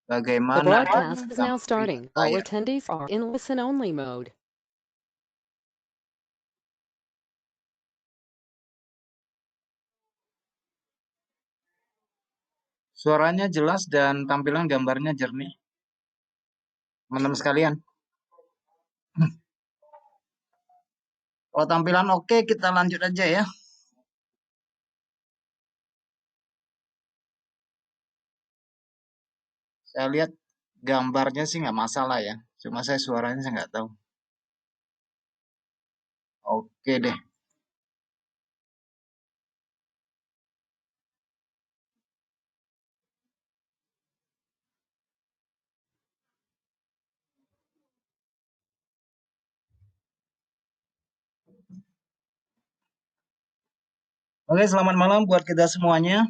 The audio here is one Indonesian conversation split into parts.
The Bagaimana broadcast is now dampak starting. All saya? attendees are in listen-only mode. Suaranya jelas dan tampilan gambarnya jernih. Teman-teman sekalian. Kalau tampilan oke, kita lanjut aja ya. Saya lihat gambarnya sih nggak masalah ya. Cuma saya suaranya saya nggak tahu. Oke deh. Oke, selamat malam buat kita semuanya.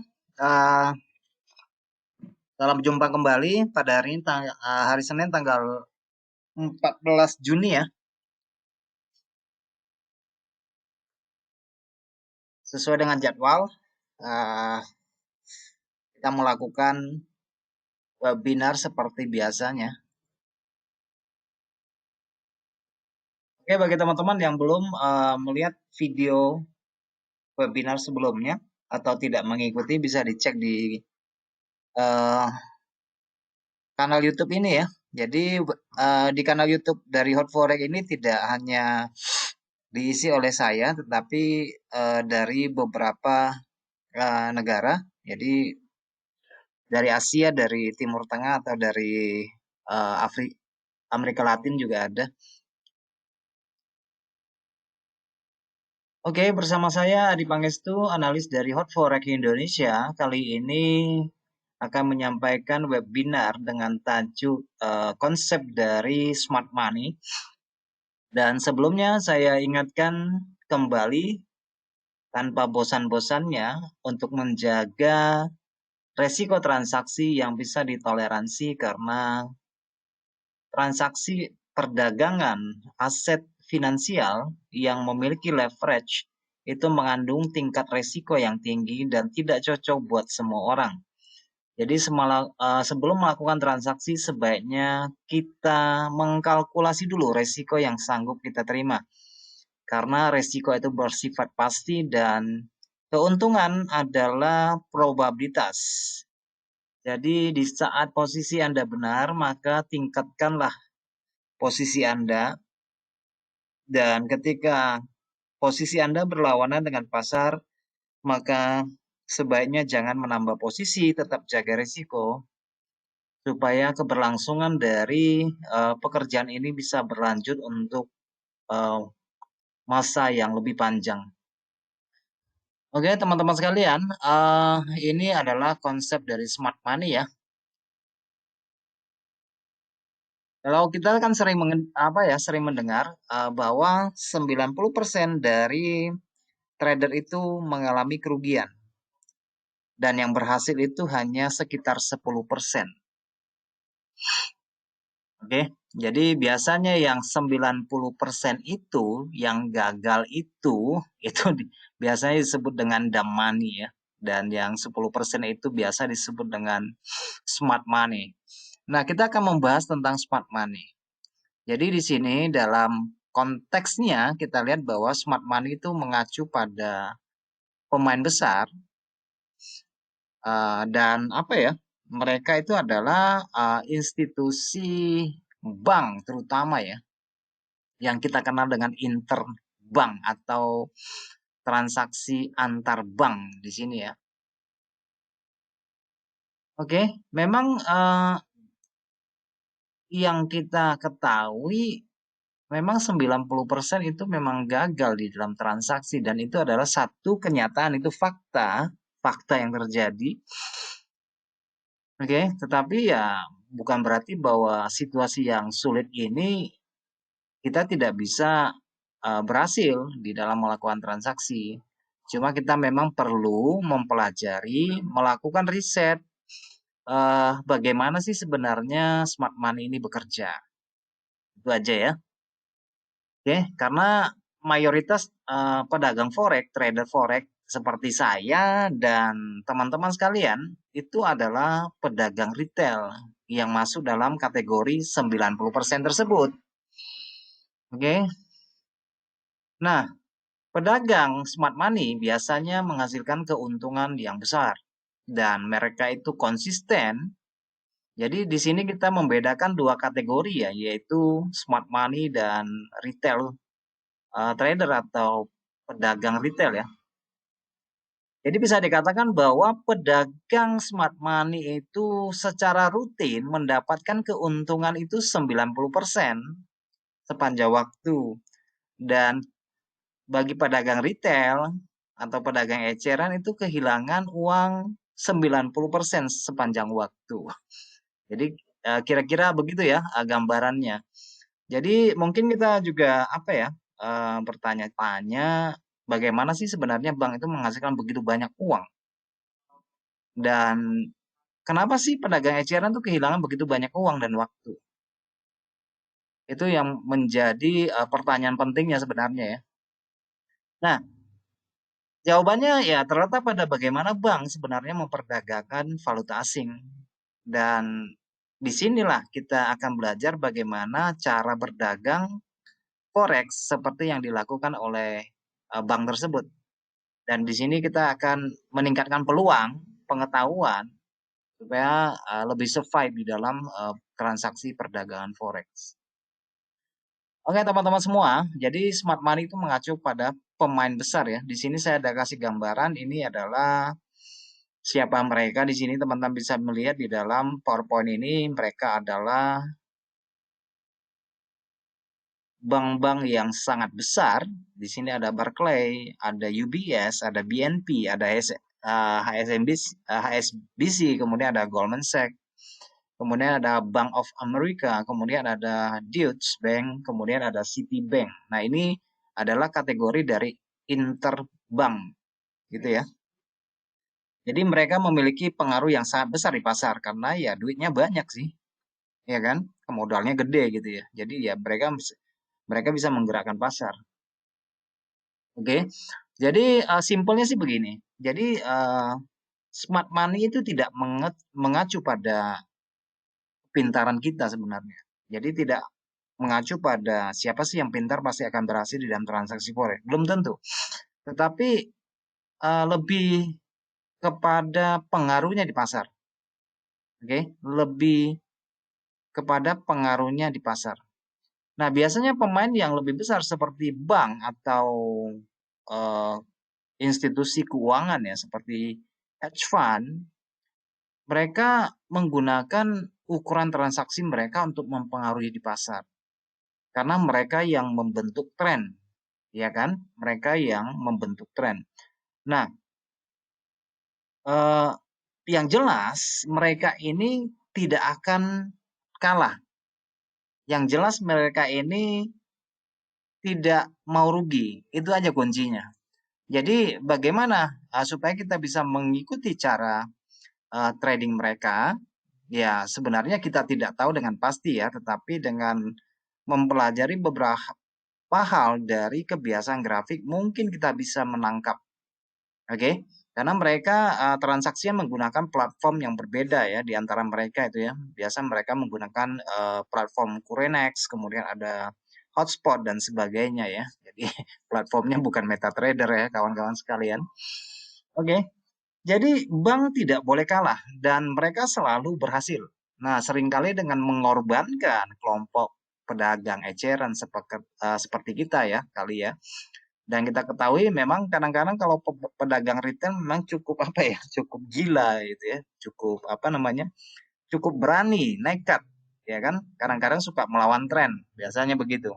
Dalam jumpa kembali pada hari ini, hari Senin tanggal 14 Juni ya. Sesuai dengan jadwal, kita melakukan webinar seperti biasanya. Oke, bagi teman-teman yang belum melihat video webinar sebelumnya atau tidak mengikuti, bisa dicek di kanal YouTube ini ya. Jadi di kanal YouTube dari Hot Forex ini tidak hanya diisi oleh saya, tetapi dari beberapa negara. Jadi dari Asia, dari Timur Tengah, atau dari Amerika Latin juga ada. Oke, bersama saya Adi Pangestu, analis dari Hot Forex Indonesia. Kali ini akan menyampaikan webinar dengan tajuk konsep dari smart money. Dan sebelumnya saya ingatkan kembali tanpa bosan-bosannya untuk menjaga resiko transaksi yang bisa ditoleransi, karena transaksi perdagangan aset finansial yang memiliki leverage itu mengandung tingkat resiko yang tinggi dan tidak cocok buat semua orang. Jadi sebelum melakukan transaksi, sebaiknya kita mengkalkulasi dulu resiko yang sanggup kita terima. Karena resiko itu bersifat pasti dan keuntungan adalah probabilitas. Jadi di saat posisi Anda benar, maka tingkatkanlah posisi Anda. Dan ketika posisi Anda berlawanan dengan pasar, maka sebaiknya jangan menambah posisi, tetap jaga risiko, supaya keberlangsungan dari pekerjaan ini bisa berlanjut untuk masa yang lebih panjang. Oke, teman-teman sekalian, ini adalah konsep dari smart money ya. Kalau kita kan sering mendengar bahwa 90% dari trader itu mengalami kerugian, dan yang berhasil itu hanya sekitar 10%. Oke, jadi biasanya yang 90% itu, yang gagal itu biasanya disebut dengan dumb money ya. Dan yang 10% itu biasa disebut dengan smart money. Nah, kita akan membahas tentang smart money. Jadi di sini dalam konteksnya kita lihat bahwa smart money itu mengacu pada pemain besar, dan mereka itu adalah institusi bank terutama ya, yang kita kenal dengan interbank atau transaksi antar bank di sini ya. Oke, memang yang kita ketahui memang 90% itu memang gagal di dalam transaksi, dan itu adalah satu kenyataan, itu fakta yang terjadi. Oke, tetapi ya bukan berarti bahwa situasi yang sulit ini kita tidak bisa berhasil di dalam melakukan transaksi. Cuma kita memang perlu mempelajari, melakukan riset, bagaimana sih sebenarnya smart money ini bekerja. Itu aja ya. Oke, karena mayoritas pedagang forex, trader forex seperti saya dan teman-teman sekalian itu adalah pedagang retail. yang masuk dalam kategori 90% tersebut. Oke. Nah, pedagang smart money biasanya menghasilkan keuntungan yang besar dan mereka itu konsisten. Jadi di sini kita membedakan dua kategori ya, yaitu smart money dan retail trader atau pedagang retail ya. Jadi bisa dikatakan bahwa pedagang smart money itu secara rutin mendapatkan keuntungan itu 90% sepanjang waktu. Dan bagi pedagang retail atau pedagang eceran itu kehilangan uang 90% sepanjang waktu. Jadi kira-kira begitu ya gambarannya. Jadi mungkin kita juga bertanya-tanya bagaimana sih sebenarnya bank itu menghasilkan begitu banyak uang dan kenapa sih pedagang eceran tuh kehilangan begitu banyak uang dan waktu? Itu yang menjadi pertanyaan pentingnya sebenarnya ya. Nah, jawabannya ya terletak pada bagaimana bank sebenarnya memperdagangkan valuta asing. Dan disinilah kita akan belajar bagaimana cara berdagang forex seperti yang dilakukan oleh bank tersebut. Dan di sini kita akan meningkatkan peluang pengetahuan supaya lebih survive di dalam transaksi perdagangan forex. Oke teman-teman semua, jadi smart money itu mengacu pada pemain besar ya. Di sini saya ada kasih gambaran, ini adalah siapa mereka. Di sini teman-teman bisa melihat di dalam PowerPoint ini mereka adalah bank-bank yang sangat besar. Di sini ada Barclays, ada UBS, ada BNP, ada HSBC, kemudian ada Goldman Sachs, kemudian ada Bank of America, kemudian ada Deutsche Bank, kemudian ada Citibank. Nah, ini adalah kategori dari interbank, gitu ya. Jadi mereka memiliki pengaruh yang sangat besar di pasar karena ya duitnya banyak sih, ya kan? Modalnya gede gitu ya. Jadi ya mereka bisa menggerakkan pasar. Oke. Jadi simpelnya sih begini. Jadi smart money itu tidak mengacu pada pintaran kita sebenarnya. Jadi tidak mengacu pada siapa sih yang pintar pasti akan berhasil di dalam transaksi forex. Belum tentu. Tetapi lebih kepada pengaruhnya di pasar. Oke, lebih kepada pengaruhnya di pasar. Nah, biasanya pemain yang lebih besar seperti bank atau uh, institusi keuangan ya seperti hedge fund, mereka menggunakan ukuran transaksi mereka untuk mempengaruhi di pasar. Karena mereka yang membentuk tren, ya kan? Mereka yang membentuk tren. Nah, yang jelas mereka ini tidak akan kalah. Yang jelas mereka ini tidak mau rugi. Itu aja kuncinya. Jadi bagaimana supaya kita bisa mengikuti cara trading mereka? Ya sebenarnya kita tidak tahu dengan pasti ya, tetapi dengan mempelajari beberapa hal dari kebiasaan grafik mungkin kita bisa menangkap. Oke, karena mereka transaksinya menggunakan platform yang berbeda ya di antara mereka itu ya. Biasa mereka menggunakan platform Curenex, kemudian ada Hotspot dan sebagainya ya. Jadi platformnya bukan MetaTrader ya kawan-kawan sekalian. Oke, jadi bank tidak boleh kalah dan mereka selalu berhasil. Nah, seringkali dengan mengorbankan kelompok pedagang eceran seperti kita ya kali ya. Dan kita ketahui memang kadang-kadang kalau pedagang retail memang cukup cukup gila gitu ya, cukup cukup berani, nekat, ya kan? Kadang-kadang suka melawan tren, biasanya begitu.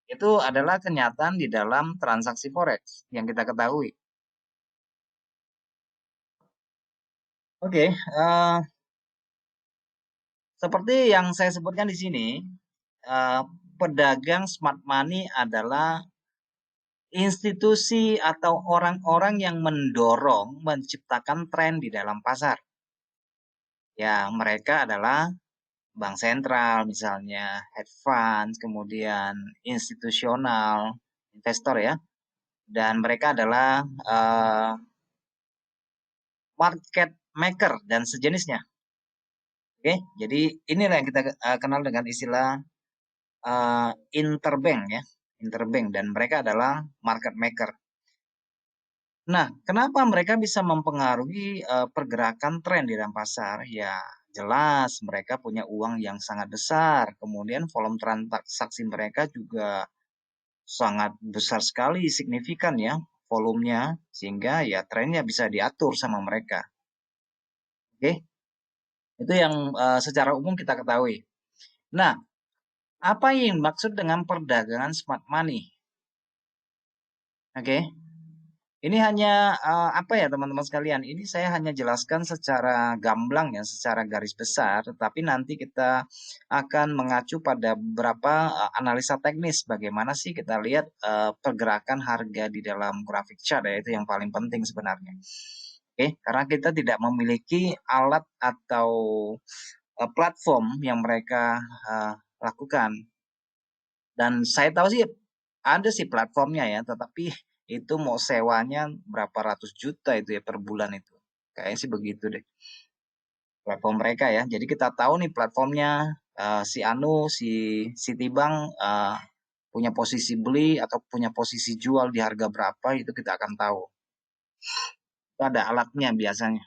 Itu adalah kenyataan di dalam transaksi forex yang kita ketahui. Oke, seperti yang saya sebutkan di sini, pedagang smart money adalah institusi atau orang-orang yang mendorong menciptakan tren di dalam pasar. Ya, mereka adalah bank sentral misalnya, hedge fund, kemudian institusional, investor ya. Dan mereka adalah market maker dan sejenisnya. Oke, jadi inilah yang kita kenal dengan istilah interbank ya, interbank, dan mereka adalah market maker. Nah, kenapa mereka bisa mempengaruhi pergerakan tren di dalam pasar? Ya, jelas mereka punya uang yang sangat besar, kemudian volume transaksi mereka juga sangat besar sekali, signifikan ya volumenya, sehingga ya trennya bisa diatur sama mereka. Oke, itu yang secara umum kita ketahui. Nah, apa yang dimaksud dengan perdagangan smart money? Oke, ini hanya apa ya teman-teman sekalian? Ini saya hanya jelaskan secara gamblang ya, secara garis besar. Tetapi nanti kita akan mengacu pada beberapa analisa teknis. Bagaimana sih kita lihat pergerakan harga di dalam grafik chart ya, itu yang paling penting sebenarnya. Oke, karena kita tidak memiliki alat atau platform yang mereka lakukan. Dan saya tahu sih ada sih platformnya ya, tetapi itu mau sewanya berapa ratus juta itu ya per bulan itu. Kayaknya sih begitu deh platform mereka ya. Jadi kita tahu nih platformnya si Anu, si Citibank punya posisi beli atau punya posisi jual di harga berapa itu kita akan tahu. Itu ada alatnya biasanya.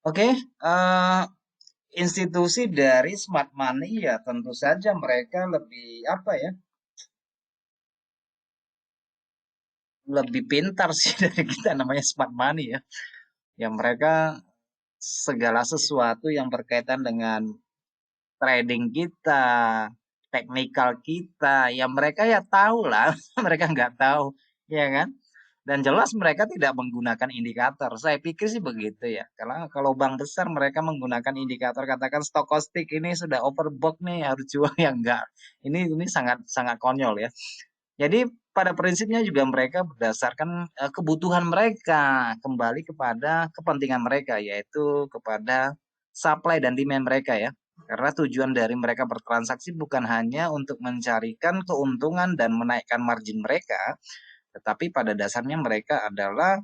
Oke, institusi dari smart money ya tentu saja mereka lebih apa ya? Lebih pintar sih dari kita namanya smart money ya. Ya mereka segala sesuatu yang berkaitan dengan trading kita, teknikal kita, ya mereka ya tahu lah, mereka nggak tahu, ya kan? Dan jelas mereka tidak menggunakan indikator. Saya pikir sih begitu ya. Karena kalau bank besar mereka menggunakan indikator, katakan stokastik ini sudah overbought nih harus jual ya enggak. Ini sangat sangat konyol ya. Jadi pada prinsipnya juga mereka berdasarkan kebutuhan mereka, kembali kepada kepentingan mereka, yaitu kepada supply dan demand mereka ya. Karena tujuan dari mereka bertransaksi bukan hanya untuk mencarikan keuntungan dan menaikkan margin mereka, tetapi pada dasarnya mereka adalah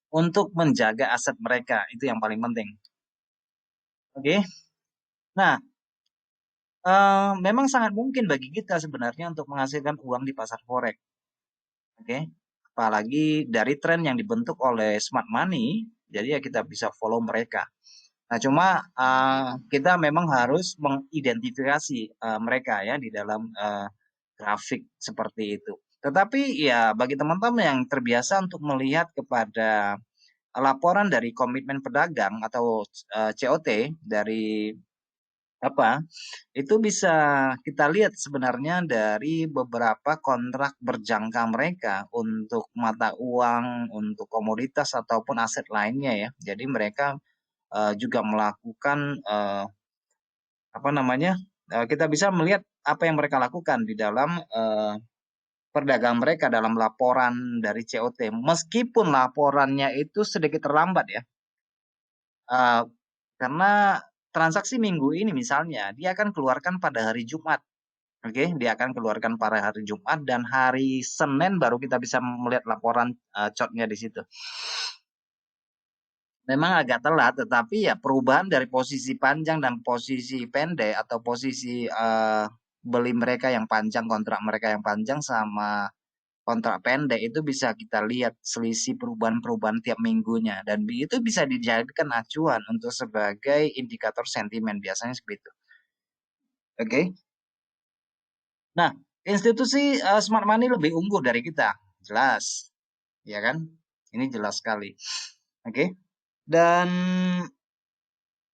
untuk menjaga aset mereka. Itu yang paling penting. Oke. Nah, memang sangat mungkin bagi kita sebenarnya untuk menghasilkan uang di pasar forex. Oke. Apalagi dari tren yang dibentuk oleh smart money, jadi ya kita bisa follow mereka. Nah, cuma kita memang harus mengidentifikasi mereka ya di dalam grafik seperti itu. Tetapi ya bagi teman-teman yang terbiasa untuk melihat kepada laporan dari komitmen pedagang atau COT dari apa itu bisa kita lihat sebenarnya dari beberapa kontrak berjangka mereka untuk mata uang, untuk komoditas ataupun aset lainnya ya. Jadi mereka juga melakukan apa namanya? Kita bisa melihat apa yang mereka lakukan di dalam perdagangan mereka dalam laporan dari COT. Meskipun laporannya itu sedikit terlambat ya. Uh, karena transaksi minggu ini misalnya dia akan keluarkan pada hari Jumat. Oke, dia akan keluarkan pada hari Jumat dan hari Senin baru kita bisa melihat laporan chart-nya di situ. Memang agak telat, tetapi ya perubahan dari posisi panjang dan posisi pendek atau posisi beli mereka yang panjang, kontrak mereka yang panjang sama kontrak pendek itu bisa kita lihat selisih perubahan-perubahan tiap minggunya dan itu bisa dijadikan acuan untuk sebagai indikator sentimen biasanya seperti itu. Oke. Nah, institusi smart money lebih unggul dari kita, jelas, ya kan? Ini jelas sekali. Oke. Dan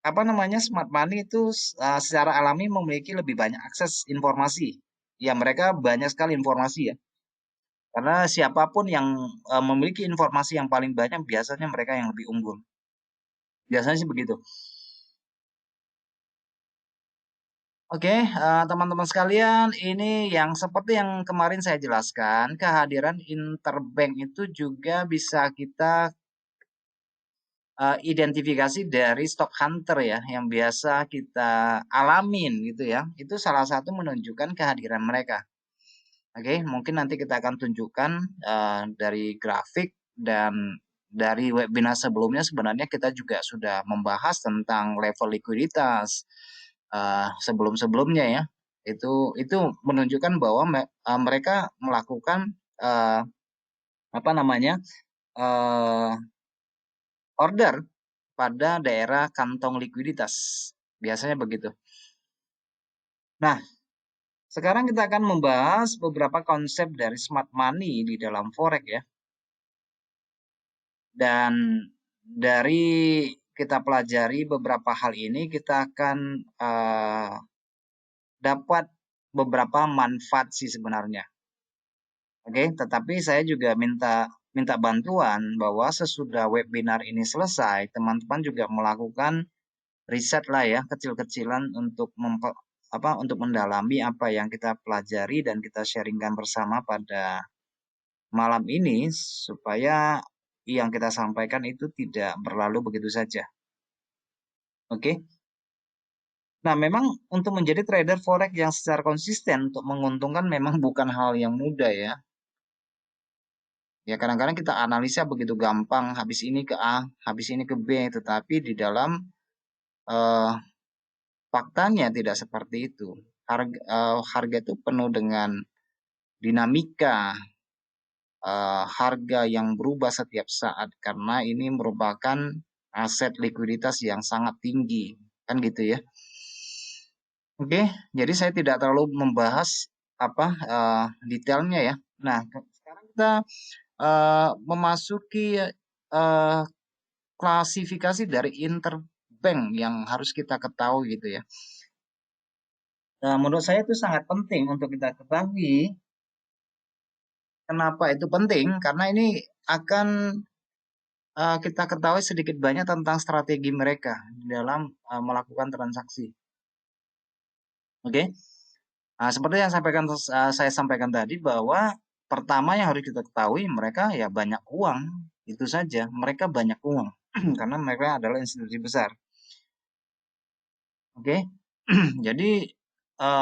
apa namanya smart money itu secara alami memiliki lebih banyak akses informasi. Ya, mereka banyak sekali informasi ya. Karena siapapun yang memiliki informasi yang paling banyak biasanya mereka yang lebih unggul. Biasanya sih begitu. Oke, teman-teman sekalian, ini yang seperti yang kemarin saya jelaskan, kehadiran interbank itu juga bisa kita identifikasi dari stock hunter ya, yang biasa kita alamin gitu ya. Itu salah satu menunjukkan kehadiran mereka. Oke, mungkin nanti kita akan tunjukkan dari grafik Dan dari webinar sebelumnya sebenarnya kita juga sudah membahas tentang level likuiditas sebelum-sebelumnya ya. Itu menunjukkan bahwa mereka melakukan apa namanya order pada daerah kantong likuiditas. Biasanya begitu. Nah, sekarang kita akan membahas beberapa konsep dari smart money di dalam forex ya. Dan dari kita pelajari beberapa hal ini, kita akan dapat beberapa manfaat sih sebenarnya. Oke, tetapi saya juga minta bantuan bahwa sesudah webinar ini selesai, teman-teman juga melakukan riset lah ya, kecil-kecilan untuk untuk mendalami apa yang kita pelajari dan kita sharingkan bersama pada malam ini supaya yang kita sampaikan itu tidak berlalu begitu saja. Oke. Nah, memang untuk menjadi trader forex yang secara konsisten untuk menguntungkan memang bukan hal yang mudah ya. Ya kadang-kadang kita analisa begitu gampang, habis ini ke A, habis ini ke B, tetapi di dalam faktanya tidak seperti itu. Harga itu penuh dengan dinamika harga yang berubah setiap saat karena ini merupakan aset likuiditas yang sangat tinggi, kan gitu ya. Oke, jadi saya tidak terlalu membahas detailnya ya. Nah, sekarang kita memasuki klasifikasi dari interbank yang harus kita ketahui gitu ya. Nah, menurut saya itu sangat penting untuk kita ketahui. Kenapa itu penting? Karena ini akan kita ketahui sedikit banyak tentang strategi mereka dalam melakukan transaksi. Oke, seperti yang saya sampaikan tadi bahwa pertama yang harus kita ketahui mereka ya banyak uang, itu saja. Mereka banyak uang karena mereka adalah institusi besar. Oke, jadi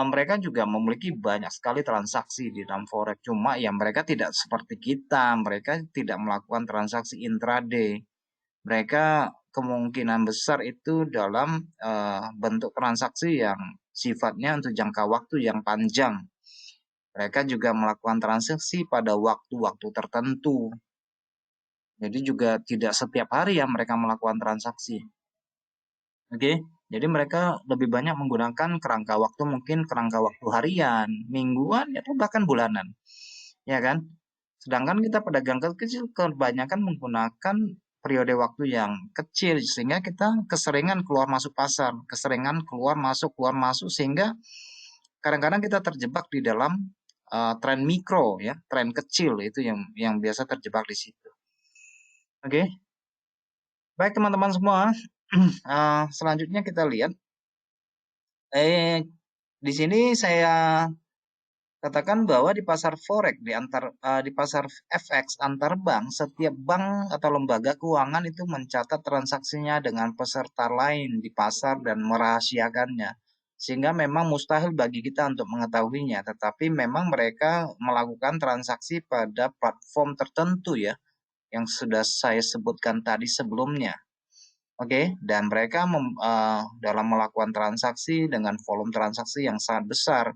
mereka juga memiliki banyak sekali transaksi di dalam forex. Cuma ya mereka tidak seperti kita, mereka tidak melakukan transaksi intraday. Mereka kemungkinan besar itu dalam bentuk transaksi yang sifatnya untuk jangka waktu yang panjang. Mereka juga melakukan transaksi pada waktu-waktu tertentu. Jadi juga tidak setiap hari ya mereka melakukan transaksi. Oke, jadi mereka lebih banyak menggunakan kerangka waktu mungkin kerangka waktu harian, mingguan, atau bahkan bulanan. Ya kan? Sedangkan kita pedagang kecil kebanyakan menggunakan periode waktu yang kecil sehingga kita keseringan keluar masuk pasar, keseringan keluar masuk sehingga kadang-kadang kita terjebak di dalam tren mikro ya, tren kecil itu yang biasa terjebak di situ. Oke. Baik teman-teman semua, selanjutnya kita lihat di sini saya katakan bahwa di pasar forex di pasar FX antar bank, setiap bank atau lembaga keuangan itu mencatat transaksinya dengan peserta lain di pasar dan merahasiakannya. Sehingga memang mustahil bagi kita untuk mengetahuinya, tetapi memang mereka melakukan transaksi pada platform tertentu ya, yang sudah saya sebutkan tadi sebelumnya. Oke, dan mereka dalam melakukan transaksi dengan volume transaksi yang sangat besar.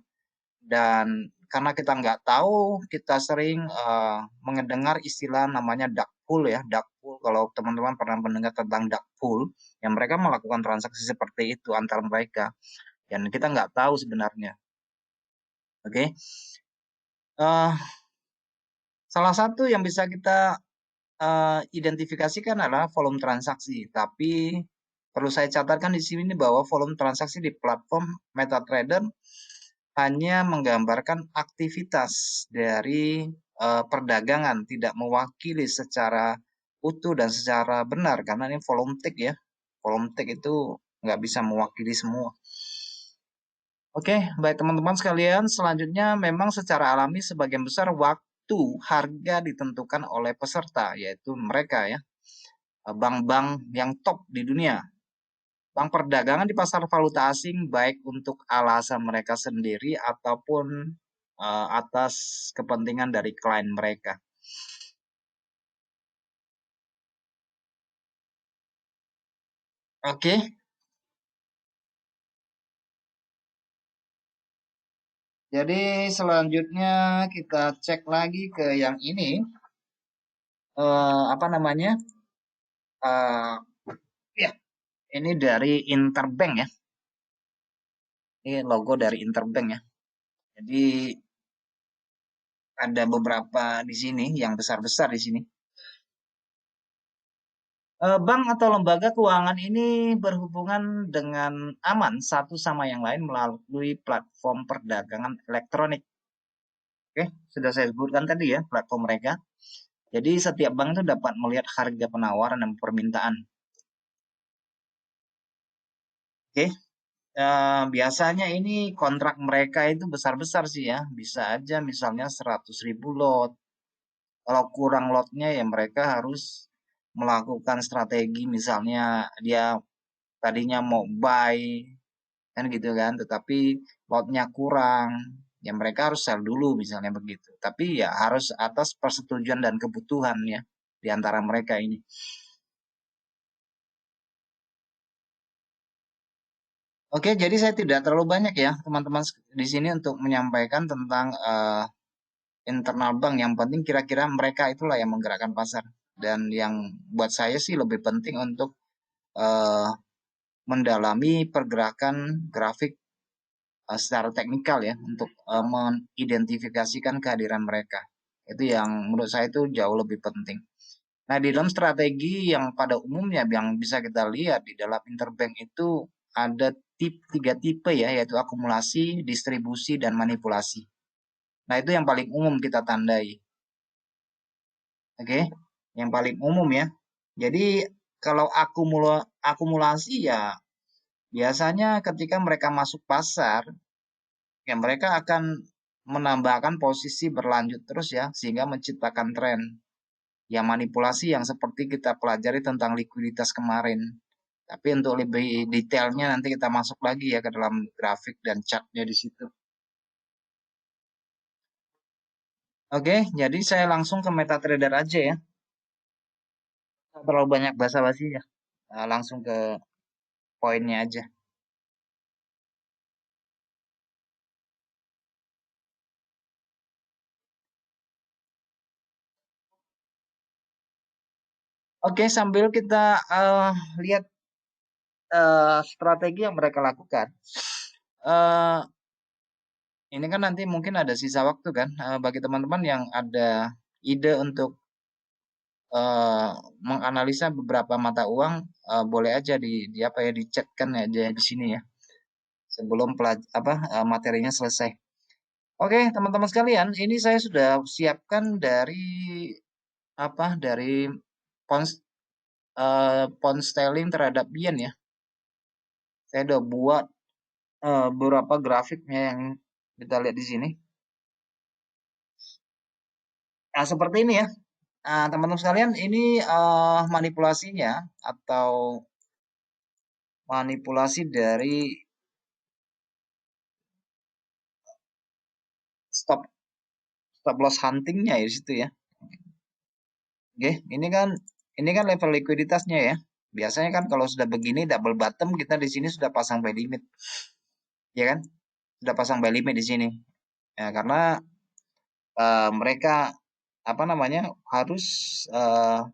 Dan karena kita nggak tahu, kita sering mendengar istilah namanya dark pool ya. Dark pool, kalau teman-teman pernah mendengar tentang dark pool, yang mereka melakukan transaksi seperti itu antara mereka. Dan kita nggak tahu sebenarnya. Oke. Salah satu yang bisa kita identifikasikan adalah volume transaksi. Tapi perlu saya catatkan di sini bahwa volume transaksi di platform MetaTrader hanya menggambarkan aktivitas dari perdagangan, tidak mewakili secara utuh dan secara benar karena ini volume tick ya. Volume tick itu nggak bisa mewakili semua. Oke, baik teman-teman sekalian, selanjutnya memang secara alami sebagian besar waktu harga ditentukan oleh peserta, yaitu mereka ya, bank-bank yang top di dunia. Bank perdagangan di pasar valuta asing baik untuk alasan mereka sendiri ataupun atas kepentingan dari klien mereka. Oke. Jadi selanjutnya kita cek lagi ke yang ini, apa namanya? eh ya, ini dari Interbank ya. Ini logo dari Interbank ya. Jadi ada beberapa di sini yang besar-besar di sini. Bank atau lembaga keuangan ini berhubungan dengan aman satu sama yang lain melalui platform perdagangan elektronik. Oke, sudah saya sebutkan tadi ya platform mereka. Jadi setiap bank itu dapat melihat harga penawaran dan permintaan. Oke, biasanya ini kontrak mereka itu besar-besar sih ya. Bisa aja misalnya 100.000 lot. Kalau kurang lotnya ya mereka harus melakukan strategi misalnya dia tadinya mau buy kan gitu kan, tetapi lotnya kurang. Ya mereka harus sell dulu misalnya begitu. Tapi ya harus atas persetujuan dan kebutuhan ya di antara mereka ini. Oke, jadi saya tidak terlalu banyak ya teman-teman di sini untuk menyampaikan tentang internal bank. Yang penting kira-kira mereka itulah yang menggerakkan pasar. Dan yang buat saya sih lebih penting untuk eh, mendalami pergerakan grafik secara teknikal ya untuk mengidentifikasikan kehadiran mereka. Itu yang menurut saya itu jauh lebih penting. Nah, di dalam strategi yang pada umumnya yang bisa kita lihat di dalam interbank itu ada tiga tipe ya, yaitu akumulasi, distribusi, dan manipulasi. Nah, itu yang paling umum kita tandai. Oke, yang paling umum ya. Jadi kalau akumulasi ya biasanya ketika mereka masuk pasar, ya mereka akan menambahkan posisi berlanjut terus ya, sehingga menciptakan tren. Ya manipulasi yang seperti kita pelajari tentang likuiditas kemarin. Tapi untuk lebih detailnya nanti kita masuk lagi ya ke dalam grafik dan chartnya di situ. Oke, jadi saya langsung ke MetaTrader aja ya. Nggak terlalu banyak basa-basi ya. Langsung ke poinnya aja. Oke, sambil kita lihat strategi yang mereka lakukan. eh ini kan nanti mungkin ada sisa waktu kan bagi teman-teman yang ada ide untuk eh, menganalisa beberapa mata uang, boleh aja di apa ya dicatkan aja di sini ya sebelum materinya selesai. Oke, teman-teman sekalian, ini saya sudah siapkan dari pound pound sterling terhadap yen ya. Saya udah buat beberapa grafiknya yang kita lihat di sini. Nah, seperti ini ya. Nah, teman-teman sekalian, ini manipulasinya atau manipulasi dari stop stop loss huntingnya ya di situ ya. Oke, ini kan level likuiditasnya ya. Biasanya kan kalau sudah begini double bottom kita di sini sudah pasang buy limit, ya kan? Sudah pasang buy limit di sini. Ya, karena mereka apa namanya harus eh,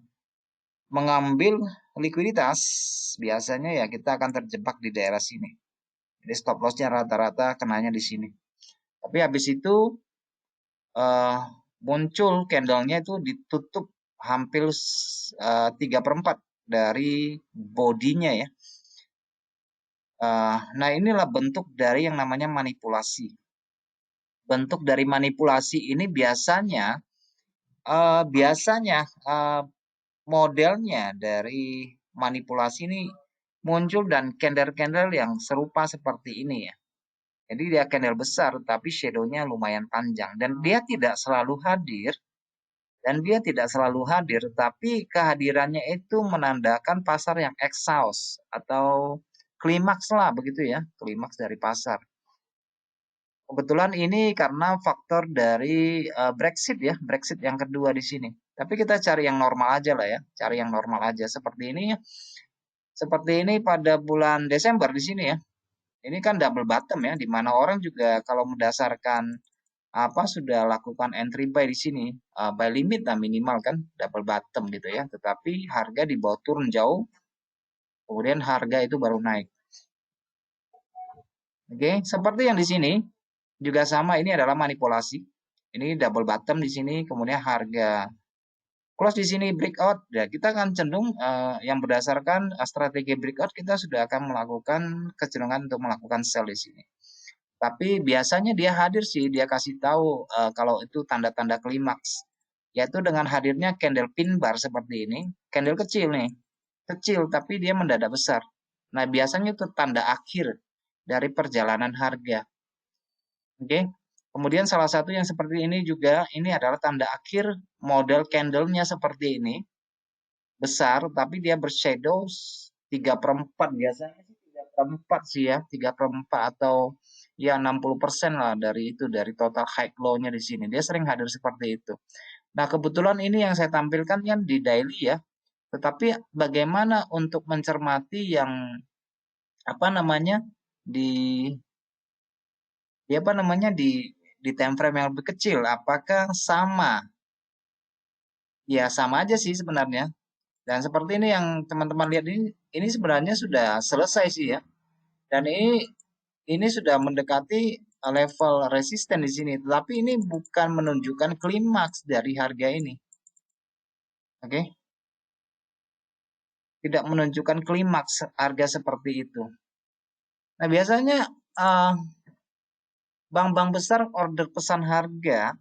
mengambil likuiditas. Biasanya ya kita akan terjebak di daerah sini. Jadi stop lossnya rata-rata kenanya di sini. Tapi habis itu eh, muncul candlenya itu ditutup hampir 3/4 dari bodinya ya. Nah inilah bentuk dari yang namanya manipulasi. Bentuk dari manipulasi ini biasanya modelnya dari manipulasi ini muncul dan candle-candle yang serupa seperti ini ya. Jadi dia candle besar tapi shadow-nya lumayan panjang dan dia tidak selalu hadir. Tapi kehadirannya itu menandakan pasar yang exhaust atau klimaks lah begitu ya, klimaks dari pasar. Kebetulan ini karena faktor dari Brexit ya, Brexit yang kedua di sini. Tapi kita cari yang normal aja lah ya, cari yang normal aja seperti ini. Seperti ini pada bulan Desember di sini ya. Ini kan double bottom ya, di mana orang juga kalau berdasarkan sudah lakukan entry buy di sini, buy limit lah minimal kan, double bottom gitu ya. Tetapi harga di bawah turun jauh, kemudian harga itu baru naik. Oke, seperti yang di sini juga sama, ini adalah manipulasi. Ini double bottom di sini, kemudian harga close di sini breakout. Ya, kita akan cenderung yang berdasarkan strategi breakout kita sudah akan melakukan kecenderungan untuk melakukan sell di sini. Tapi biasanya dia hadir sih, dia kasih tahu kalau itu tanda-tanda klimaks. Yaitu dengan hadirnya candle pin bar seperti ini, candle kecil nih. Kecil tapi dia mendadak besar. Nah, biasanya itu tanda akhir dari perjalanan harga. Oke. Kemudian salah satu yang seperti ini juga, ini adalah tanda akhir model candlenya seperti ini. Besar, tapi dia bershadow 3/4 biasanya sih 3/4 sih ya, 3/4 atau ya 60% lah dari itu, dari total high low-nya di sini. Dia sering hadir seperti itu. Nah, kebetulan ini yang saya tampilkan kan di daily ya. Tetapi bagaimana untuk mencermati yang di di time frame yang lebih kecil, apakah sama? Ya sama aja sih sebenarnya. Dan seperti ini yang teman-teman lihat ini sebenarnya sudah selesai sih ya. Dan ini sudah mendekati level resisten di sini, tetapi ini bukan menunjukkan klimaks dari harga ini. Oke. Tidak menunjukkan klimaks harga seperti itu. Nah, biasanya bank-bank besar order pesan harga.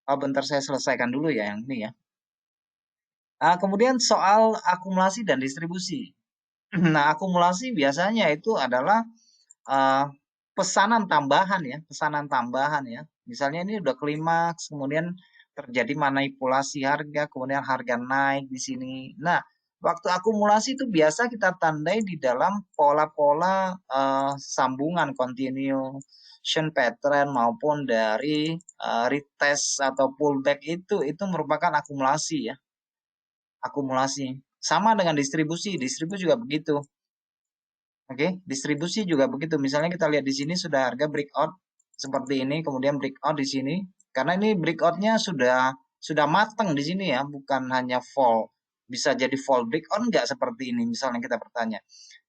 Bentar saya selesaikan dulu ya yang ini ya. Kemudian soal akumulasi dan distribusi. Nah, akumulasi biasanya itu adalah pesanan tambahan ya, pesanan tambahan ya. Misalnya ini udah klimaks, kemudian terjadi manipulasi harga, kemudian harga naik di sini. Nah, waktu akumulasi itu biasa kita tandai di dalam pola-pola sambungan continuation pattern maupun dari retest atau pullback itu merupakan akumulasi ya. Akumulasi. Sama dengan distribusi juga begitu. Oke, distribusi juga begitu. Misalnya kita lihat di sini sudah harga breakout seperti ini, kemudian breakout di sini. Karena ini breakoutnya sudah matang di sini ya, bukan hanya fall. Bisa jadi fall breakout enggak seperti ini. Misalnya kita bertanya,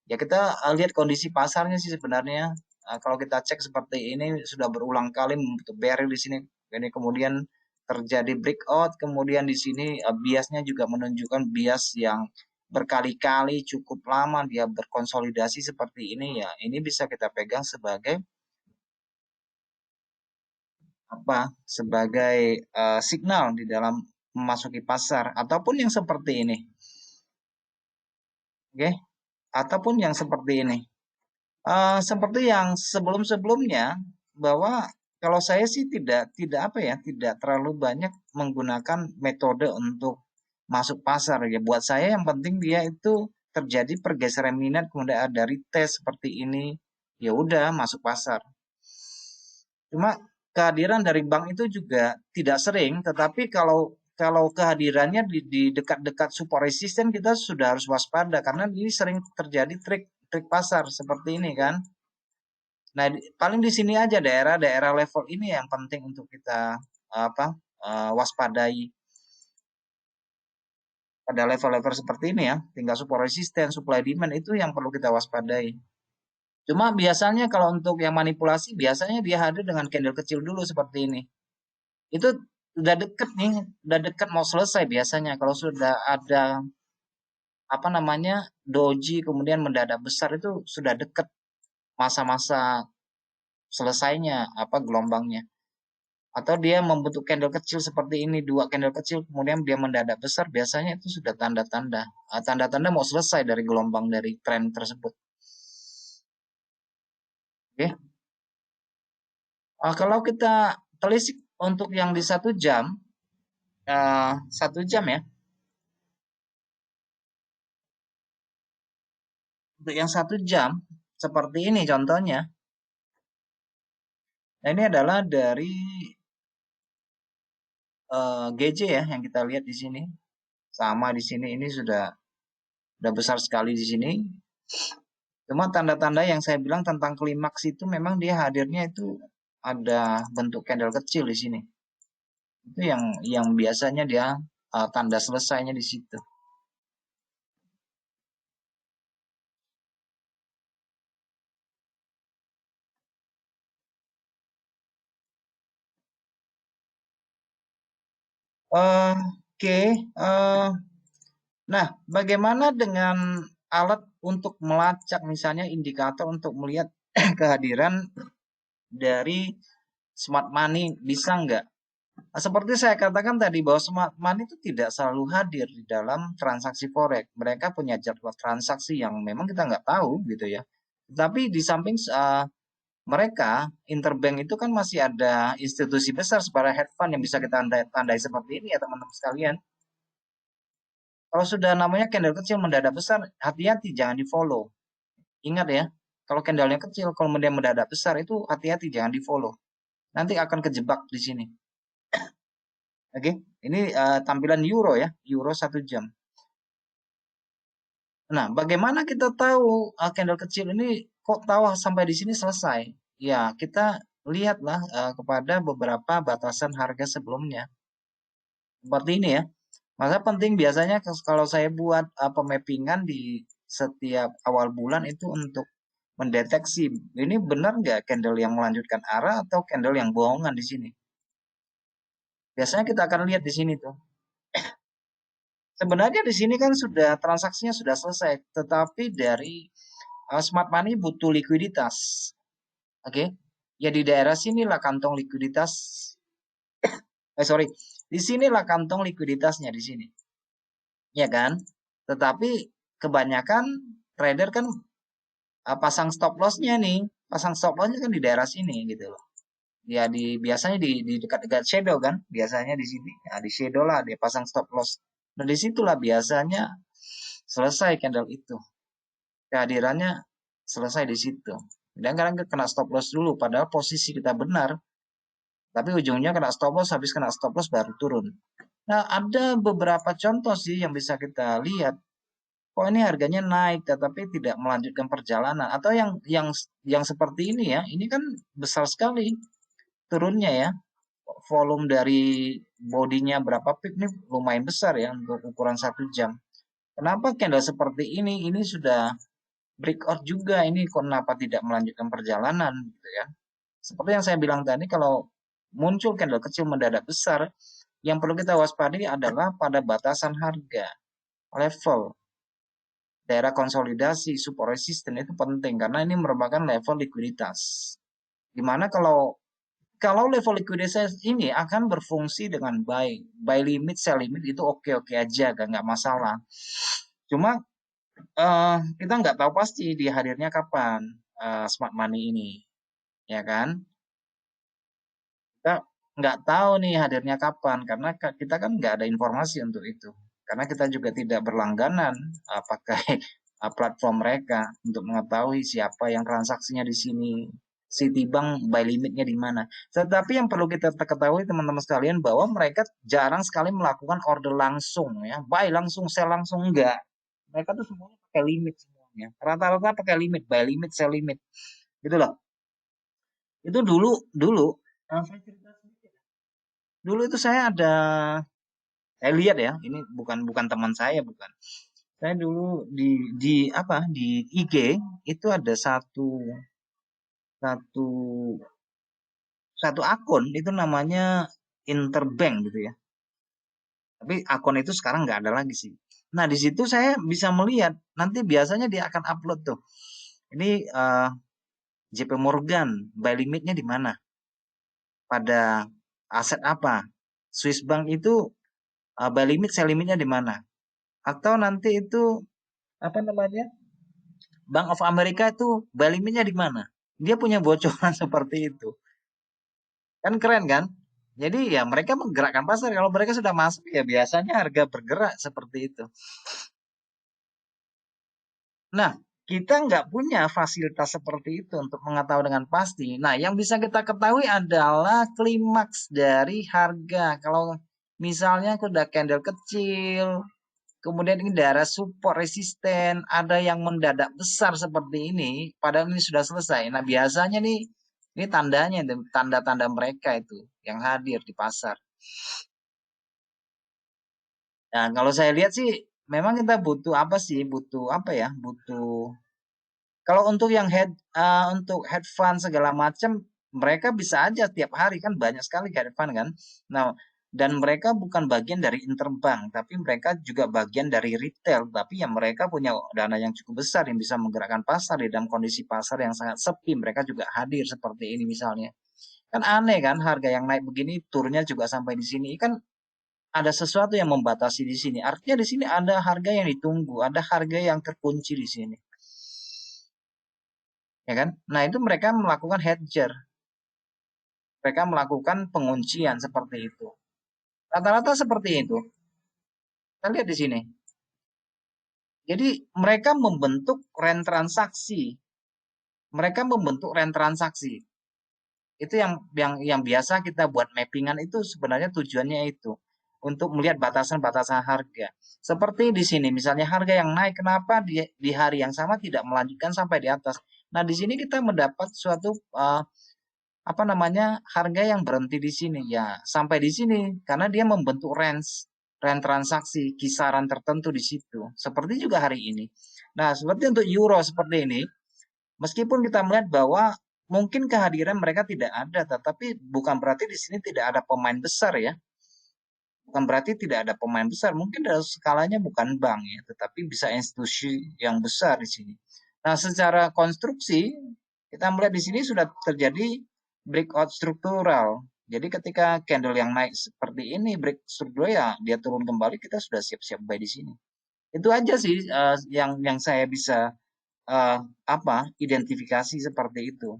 ya kita lihat kondisi pasarnya sih sebenarnya. Kalau kita cek seperti ini sudah berulang kali membentuk barrier di sini. Ini kemudian terjadi breakout, kemudian di sini biasnya juga menunjukkan bias yang berkali-kali cukup lama dia berkonsolidasi seperti ini ya, ini bisa kita pegang sebagai sebagai signal di dalam memasuki pasar ataupun yang seperti ini. Oke, ataupun yang seperti ini. Seperti yang sebelum-sebelumnya bahwa kalau saya sih tidak terlalu banyak menggunakan metode untuk masuk pasar ya. Buat saya yang penting dia itu terjadi pergeseran minat kemudian ada retest seperti ini, ya udah masuk pasar. Cuma kehadiran dari bank itu juga tidak sering, tetapi kalau kehadirannya di dekat-dekat support resisten kita sudah harus waspada karena ini sering terjadi trik pasar seperti ini kan. Nah, paling di sini aja daerah-daerah level ini yang penting untuk kita waspadai. Pada level-level seperti ini ya, tinggal support resisten, supply demand itu yang perlu kita waspadai. Cuma biasanya kalau untuk yang manipulasi biasanya dia hadir dengan candle kecil dulu seperti ini. Itu udah deket nih, udah deket mau selesai biasanya kalau sudah ada doji kemudian mendadak besar itu sudah deket masa-masa selesainya gelombangnya. Atau dia membentuk candle kecil seperti ini, dua candle kecil kemudian dia mendadak besar, biasanya itu sudah tanda-tanda mau selesai dari gelombang dari tren tersebut. Oke. Kalau kita telisik untuk yang di 1 jam, 1 jam ya. Untuk yang 1 jam seperti ini contohnya. Nah, ini adalah dari GJ ya yang kita lihat di sini. Sama di sini ini sudah Udah besar sekali di sini. Cuma tanda-tanda yang saya bilang tentang klimaks itu memang dia hadirnya itu ada bentuk candle kecil di sini. Itu yang biasanya dia tanda selesainya di situ. Oke, nah bagaimana dengan alat untuk melacak misalnya indikator untuk melihat kehadiran dari smart money bisa nggak? Nah, seperti saya katakan tadi bahwa smart money itu tidak selalu hadir di dalam transaksi forex. Mereka punya jadwal transaksi yang memang kita nggak tahu gitu ya. Tapi di samping mereka interbank itu kan masih ada institusi besar seperti hedge fund yang bisa kita tandai seperti ini ya teman-teman sekalian. Kalau sudah namanya candle kecil mendadak besar, hati-hati jangan di follow. Ingat ya, kalau candlenya kecil, kalau kemudian mendadak besar itu hati-hati jangan di follow. Nanti akan kejebak di sini. Oke, ini tampilan euro ya, euro 1 jam. Nah, bagaimana kita tahu candle kecil ini kok tahu sampai di sini selesai? Ya, kita lihatlah kepada beberapa batasan harga sebelumnya. Seperti ini ya. Maka penting biasanya kalau saya buat pemappingan di setiap awal bulan itu untuk mendeteksi ini benar nggak candle yang melanjutkan arah atau candle yang bohongan di sini. Biasanya kita akan lihat di sini tuh. Sebenarnya di sini kan sudah transaksinya sudah selesai, tetapi dari smart money butuh likuiditas. Oke. Ya di daerah sinilah kantong likuiditas. Sorry. Di sinilah kantong likuiditasnya di sini. Ya kan? Tetapi kebanyakan trader kan pasang stop loss-nya nih. Pasang stop loss-nya kan di daerah sini gitu loh. Ya biasanya di dekat-dekat shadow kan, biasanya di sini. Nah, di shadow lah dia pasang stop loss. Nah, disitulah biasanya selesai candle itu. Kehadirannya selesai di situ. Dan kadang kena stop loss dulu, padahal posisi kita benar. Tapi ujungnya kena stop loss, habis kena stop loss baru turun. Nah, ada beberapa contoh sih yang bisa kita lihat. Kok ini harganya naik tetapi tidak melanjutkan perjalanan atau yang seperti ini ya. Ini kan besar sekali turunnya ya. Volume dari bodinya berapa pip nih lumayan besar ya untuk ukuran 1 jam. Kenapa candle seperti ini? Ini sudah breakout juga. Ini kenapa tidak melanjutkan perjalanan gitu ya. Seperti yang saya bilang tadi kalau muncul candle kecil mendadak besar, yang perlu kita waspadai adalah pada batasan harga level daerah konsolidasi support resistance itu penting karena ini merupakan level likuiditas. Dimana kalau level likuiditas ini akan berfungsi dengan baik, buy limit, sell limit itu oke-oke aja, nggak masalah. Cuma kita nggak tahu pasti di hadirnya kapan smart money ini, ya kan? Kita nggak tahu nih hadirnya kapan karena kita kan nggak ada informasi untuk itu. Karena kita juga tidak berlangganan pakai platform mereka untuk mengetahui siapa yang transaksinya di sini, Citibank buy limitnya di mana. Tetapi yang perlu kita ketahui teman-teman sekalian bahwa mereka jarang sekali melakukan order langsung ya, buy langsung, sell langsung enggak. Mereka tuh semuanya pakai limit semuanya. Rata-rata pakai limit, buy limit, sell limit. Gitu loh. Itu dulu dulu saya cerita sedikit. Dulu itu saya lihat ya, ini bukan bukan teman saya bukan. Saya dulu di apa di IG itu ada satu satu akun itu namanya Interbank gitu ya. Tapi akun itu sekarang nggak ada lagi sih. Nah di situ saya bisa melihat nanti biasanya dia akan upload tuh. Ini JP Morgan buy limitnya di mana? Pada aset apa? Swiss Bank itu buy limit sell limitnya di mana? Atau nanti itu apa namanya? Bank of America itu buy limitnya di mana? Dia punya bocoran seperti itu. Kan keren kan? Jadi ya mereka menggerakkan pasar. Kalau mereka sudah masuk ya biasanya harga bergerak seperti itu. Nah, kita nggak punya fasilitas seperti itu untuk mengetahui dengan pasti. Nah, yang bisa kita ketahui adalah klimaks dari harga. Kalau misalnya udah candle kecil, kemudian ini daerah support resisten, ada yang mendadak besar seperti ini, padahal ini sudah selesai. Nah, biasanya nih, ini tandanya, tanda-tanda mereka itu yang hadir di pasar. Nah, kalau saya lihat sih, memang kita butuh apa sih? Butuh apa ya? Kalau untuk yang untuk head fund segala macam, mereka bisa aja tiap hari kan banyak sekali head fund kan. Nah, dan mereka bukan bagian dari interbank, tapi mereka juga bagian dari retail. Tapi yang mereka punya dana yang cukup besar yang bisa menggerakkan pasar di dalam kondisi pasar yang sangat sepi. Mereka juga hadir seperti ini misalnya. Kan aneh kan harga yang naik begini, turunnya juga sampai di sini. Kan ada sesuatu yang membatasi di sini. Artinya di sini ada harga yang ditunggu, ada harga yang terkunci di sini. Ya kan? Nah, itu mereka melakukan hedger. Mereka melakukan penguncian seperti itu. Rata-rata seperti itu. Kita lihat di sini. Jadi mereka membentuk rent transaksi. Mereka membentuk rent transaksi. Itu yang biasa kita buat mappingan itu sebenarnya tujuannya itu untuk melihat batasan-batasan harga. Seperti di sini misalnya harga yang naik kenapa di hari yang sama tidak melanjutkan sampai di atas. Nah, di sini kita mendapat suatu apa namanya harga yang berhenti di sini ya sampai di sini karena dia membentuk range transaksi kisaran tertentu di situ seperti juga hari ini. Nah, seperti untuk euro seperti ini, meskipun kita melihat bahwa mungkin kehadiran mereka tidak ada, tetapi bukan berarti di sini tidak ada pemain besar ya. Bukan berarti tidak ada pemain besar, mungkin dalam skalanya bukan bank ya, tetapi bisa institusi yang besar di sini. Nah, secara konstruksi kita melihat di sini sudah terjadi breakout struktural. Jadi ketika candle yang naik seperti ini break struktural ya dia turun kembali, kita sudah siap-siap buy di sini. Itu aja sih yang saya bisa apa identifikasi seperti itu.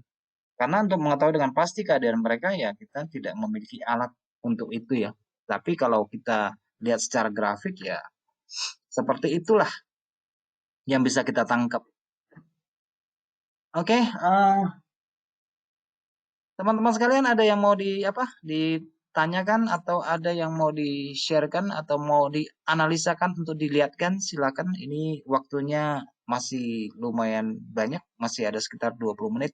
Karena untuk mengetahui dengan pasti keadaan mereka ya kita tidak memiliki alat untuk itu ya. Tapi kalau kita lihat secara grafik ya seperti itulah yang bisa kita tangkap. Oke, teman-teman sekalian ada yang mau ditanyakan atau ada yang mau di-sharekan atau mau dianalisakan untuk dilihatkan silakan. Ini waktunya masih lumayan banyak, masih ada sekitar 20 menit.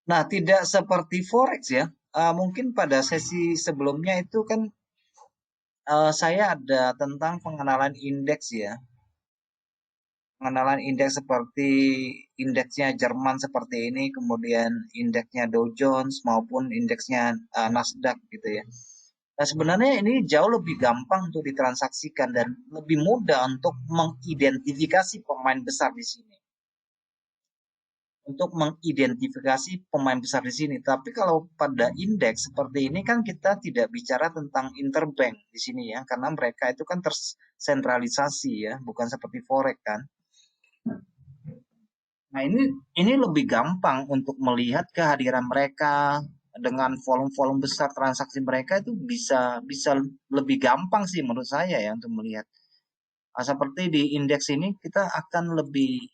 Nah, tidak seperti forex ya. Mungkin pada sesi sebelumnya itu kan saya ada tentang pengenalan indeks ya. Pengenalan indeks seperti indeksnya Jerman seperti ini, kemudian indeksnya Dow Jones maupun indeksnya Nasdaq gitu ya. Nah, sebenarnya ini jauh lebih gampang untuk ditransaksikan dan lebih mudah untuk mengidentifikasi pemain besar di sini. Untuk mengidentifikasi pemain besar di sini. Tapi kalau pada indeks seperti ini kan kita tidak bicara tentang interbank di sini ya, karena mereka itu kan tersentralisasi ya, bukan seperti forex kan. Nah, ini lebih gampang untuk melihat kehadiran mereka dengan volume-volume besar transaksi mereka itu bisa bisa lebih gampang sih menurut saya ya untuk melihat. Nah, seperti di indeks ini kita akan lebih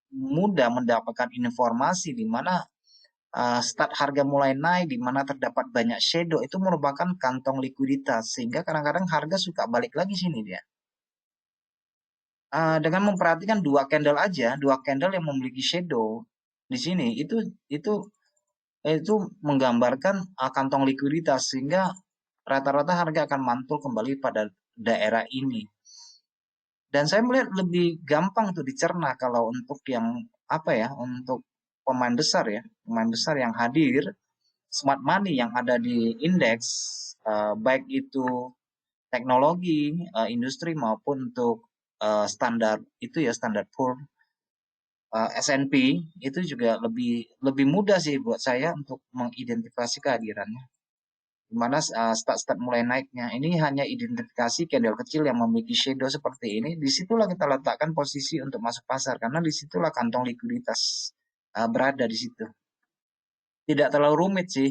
mudah mendapatkan informasi di mana start harga mulai naik, di mana terdapat banyak shadow, itu merupakan kantong likuiditas, sehingga kadang-kadang harga suka balik lagi sini dia. Dengan memperhatikan dua candle yang memiliki shadow di sini, itu menggambarkan kantong likuiditas, sehingga rata-rata harga akan mantul kembali pada daerah ini. Dan saya melihat lebih gampang tuh dicerna kalau untuk yang apa ya, untuk pemain besar ya, pemain besar yang hadir smart money yang ada di indeks, baik itu teknologi, industri maupun untuk standar itu ya standar Poor. S&P itu juga lebih mudah sih buat saya untuk mengidentifikasi kehadirannya. Di mana start mulai naiknya. Ini hanya identifikasi candle kecil yang memiliki shadow seperti ini. Disitulah kita letakkan posisi untuk masuk pasar karena disitulah kantong likuiditas berada di situ. Tidak terlalu rumit sih,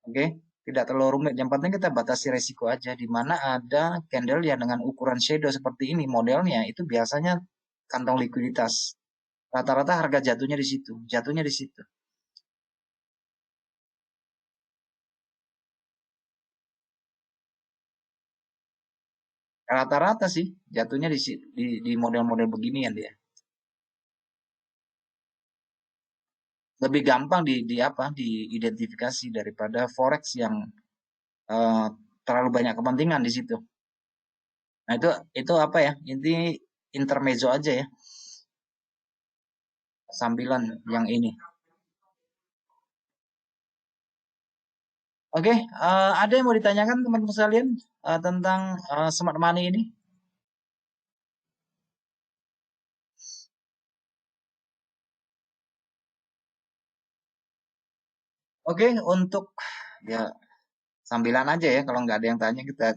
oke? Tidak terlalu rumit. Yang penting kita batasi resiko aja. Di mana ada candle yang dengan ukuran shadow seperti ini modelnya itu biasanya kantong likuiditas. Rata-rata harga jatuhnya di situ, jatuhnya di situ. Rata-rata sih jatuhnya di model-model beginian dia. Lebih gampang diidentifikasi daripada forex yang terlalu banyak kepentingan di situ. Nah, itu apa ya? Inti intermezzo aja ya. Sambilan yang ini. Oke, ada yang mau ditanyakan teman-teman sekalian tentang smart money ini? Oke, untuk ya sambilan aja ya. Kalau nggak ada yang tanya kita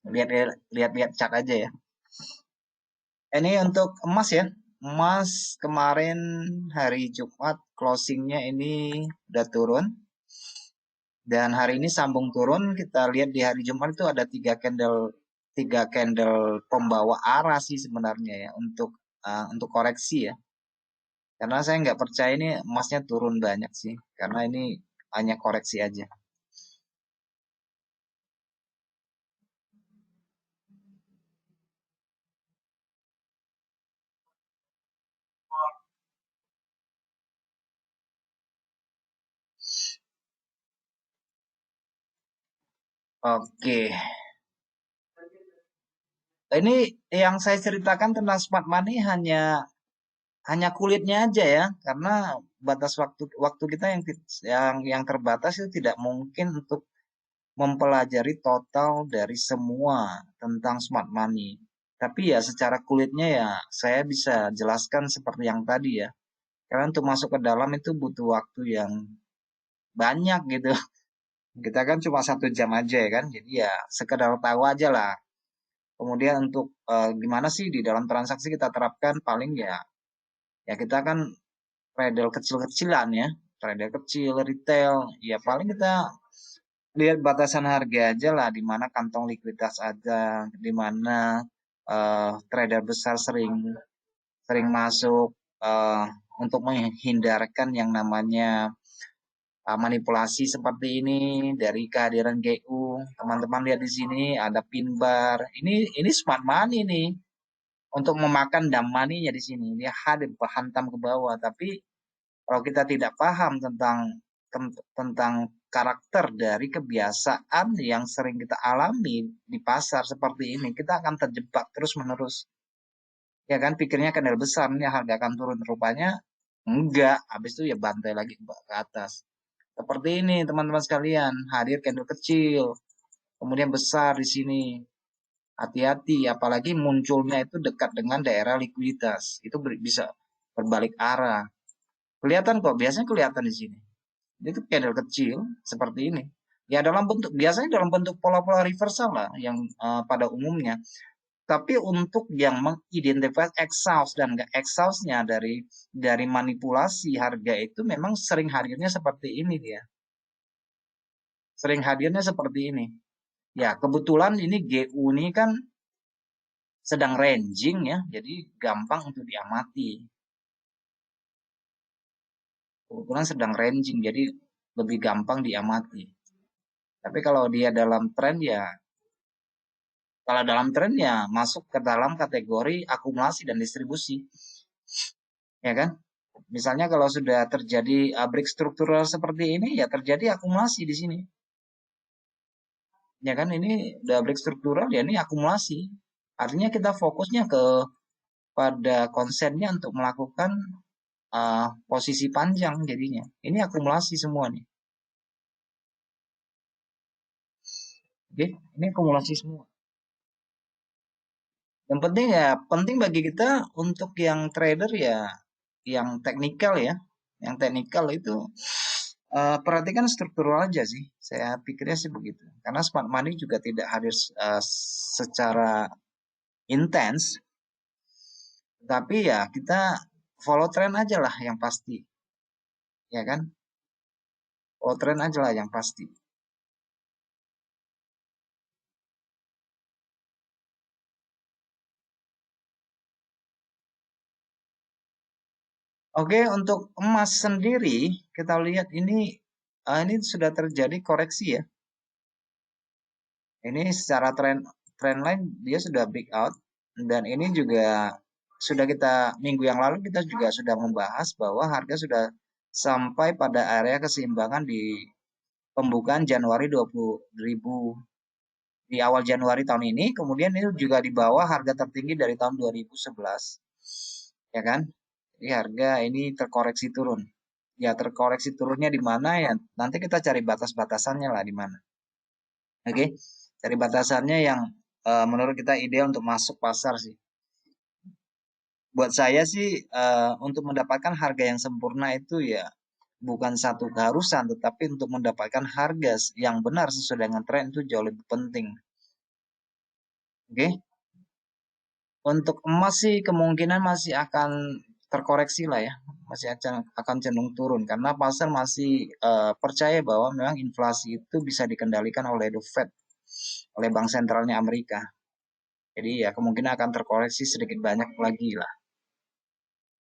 lihat-lihat chat aja ya. Ini untuk emas ya. Emas kemarin hari Jumat closingnya ini udah turun. Dan hari ini sambung turun. Kita lihat di hari Jumat itu ada tiga candle pembawa arah sih sebenarnya ya untuk koreksi ya. Karena saya nggak percaya ini emasnya turun banyak sih. Karena ini hanya koreksi aja. Oke. Ini yang saya ceritakan tentang smart money hanya kulitnya aja ya, karena batas waktu kita yang terbatas itu tidak mungkin untuk mempelajari total dari semua tentang smart money. Tapi ya secara kulitnya ya saya bisa jelaskan seperti yang tadi ya. Karena untuk masuk ke dalam itu butuh waktu yang banyak gitu. Kita kan cuma 1 jam aja ya kan. Jadi ya sekedar tahu aja lah. Kemudian untuk gimana sih di dalam transaksi kita terapkan paling ya kita kan trader kecil-kecilan ya, trader kecil, retail, ya paling kita lihat batasan harga aja lah, di mana kantong likuiditas ada, di mana trader besar sering sering masuk untuk menghindarkan yang namanya manipulasi seperti ini dari kehadiran GU. Teman-teman lihat di sini ada pin bar. Ini smart money nih untuk memakan dam money-nya di sini. Dia hadir hantam ke bawah, tapi kalau kita tidak paham tentang karakter dari kebiasaan yang sering kita alami di pasar seperti ini, kita akan terjebak terus-menerus. Ya kan, pikirnya candle besar, ini harga akan turun. Rupanya enggak, habis itu ya bantai lagi ke atas. Seperti ini teman-teman sekalian, hadir candle kecil, kemudian besar di sini. Hati-hati, apalagi munculnya itu dekat dengan daerah likuiditas. Itu bisa berbalik arah. Kelihatan kok, biasanya kelihatan di sini. Itu candle kecil seperti ini. Ya biasanya dalam bentuk pola-pola reversal lah yang pada umumnya. Tapi untuk yang mengidentifikasi exhaust dan enggak exhaustnya dari manipulasi harga itu memang sering hadirnya seperti ini dia. Sering hadirnya seperti ini. Ya, kebetulan ini GU ini kan sedang ranging ya, jadi gampang untuk diamati. Kebetulan sedang ranging, jadi lebih gampang diamati. Tapi kalau dia dalam tren ya, kalau dalam tren ya masuk ke dalam kategori akumulasi dan distribusi. Ya kan? Misalnya kalau sudah terjadi break struktural seperti ini, ya terjadi akumulasi di sini. Ya kan, ini udah break struktural, ya ini akumulasi. Artinya kita fokusnya pada konsennya untuk melakukan posisi panjang jadinya. Ini akumulasi semua nih. Oke, ini akumulasi semua. Yang penting bagi kita untuk yang trader ya, yang teknikal ya. Yang teknikal itu perhatikan struktural aja sih. Saya pikirnya sih begitu. Karena smart money juga tidak harus secara intens, tapi ya kita follow trend aja lah yang pasti, ya kan? Follow trend aja lah yang pasti. Oke, untuk emas sendiri kita lihat ini sudah terjadi koreksi ya. Ini secara trend line dia sudah breakout dan ini juga sudah kita minggu yang lalu kita juga sudah membahas bahwa harga sudah sampai pada area keseimbangan di pembukaan Januari 20.000 di awal Januari tahun ini, kemudian ini juga di bawah harga tertinggi dari tahun 2011. Ya kan? Jadi harga ini terkoreksi turun. Ya terkoreksi turunnya di mana ya? Nanti kita cari batas-batasannya lah di mana. Oke, cari batasannya yang menurut kita ideal untuk masuk pasar sih. Buat saya sih untuk mendapatkan harga yang sempurna itu ya bukan satu keharusan, tetapi untuk mendapatkan harga yang benar sesuai dengan tren itu jauh lebih penting. Oke, untuk emas sih kemungkinan masih akan terkoreksi lah ya, masih akan cenderung turun karena pasar masih percaya bahwa memang inflasi itu bisa dikendalikan oleh The Fed, oleh Bank Sentralnya Amerika. Jadi ya kemungkinan akan terkoreksi sedikit banyak lagi lah.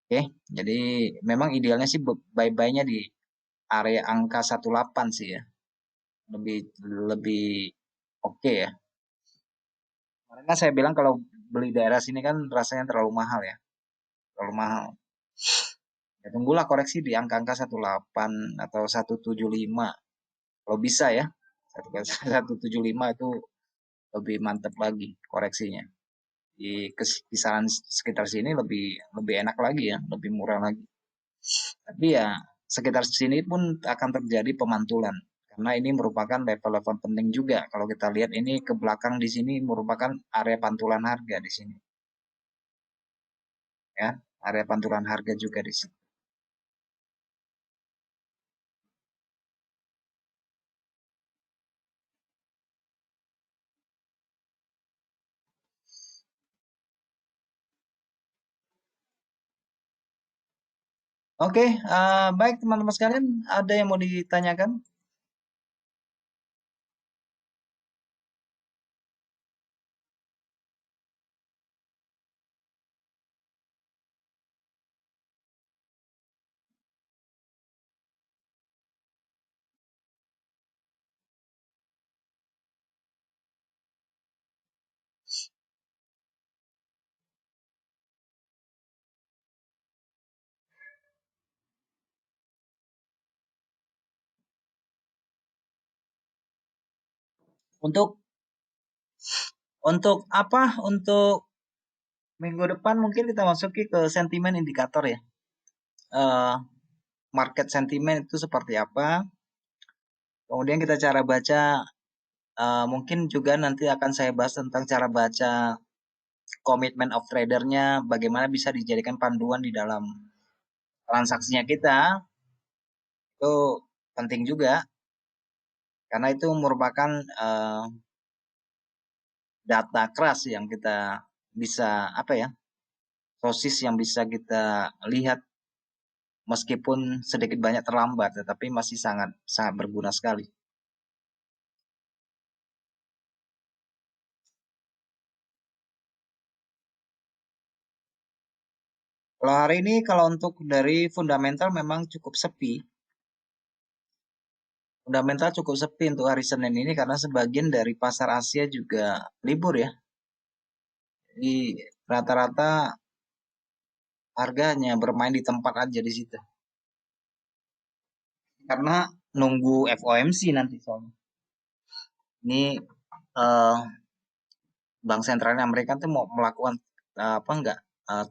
Oke, jadi memang idealnya sih buy-nya di area angka 18 sih ya. Lebih lebih oke ya. Karena saya bilang kalau beli daerah sini kan rasanya terlalu mahal ya. Terlalu mahal. Ya tunggulah koreksi di angka-angka 18 atau 175 kalau bisa ya. 175 itu lebih mantap lagi koreksinya. Di kisaran sekitar sini lebih lebih enak lagi ya, lebih murah lagi. Tapi ya sekitar sini pun akan terjadi pemantulan karena ini merupakan level-level penting juga. Kalau kita lihat ini ke belakang di sini merupakan area pantulan harga di sini. Ya, area pantulan harga juga di sini. Oke, baik teman-teman sekalian, ada yang mau ditanyakan? Untuk apa? Untuk minggu depan mungkin kita masuki ke sentimen indikator ya. Eh, Market sentimen itu seperti apa? Kemudian kita cara baca, mungkin juga nanti akan saya bahas tentang cara baca komitmen of tradernya, bagaimana bisa dijadikan panduan di dalam transaksinya kita. Itu penting juga karena itu merupakan data keras yang kita bisa apa ya, sosis yang bisa kita lihat meskipun sedikit banyak terlambat, tetapi masih sangat sangat berguna sekali. Kalau hari ini kalau untuk dari fundamental memang cukup sepi. Fundamental cukup sepi untuk hari Senin ini karena sebagian dari pasar Asia juga libur ya. Jadi rata-rata harganya bermain di tempat aja di situ. Karena nunggu FOMC nanti soalnya. Ini eh, Bank Sentralnya Amerika tuh mau melakukan apa enggak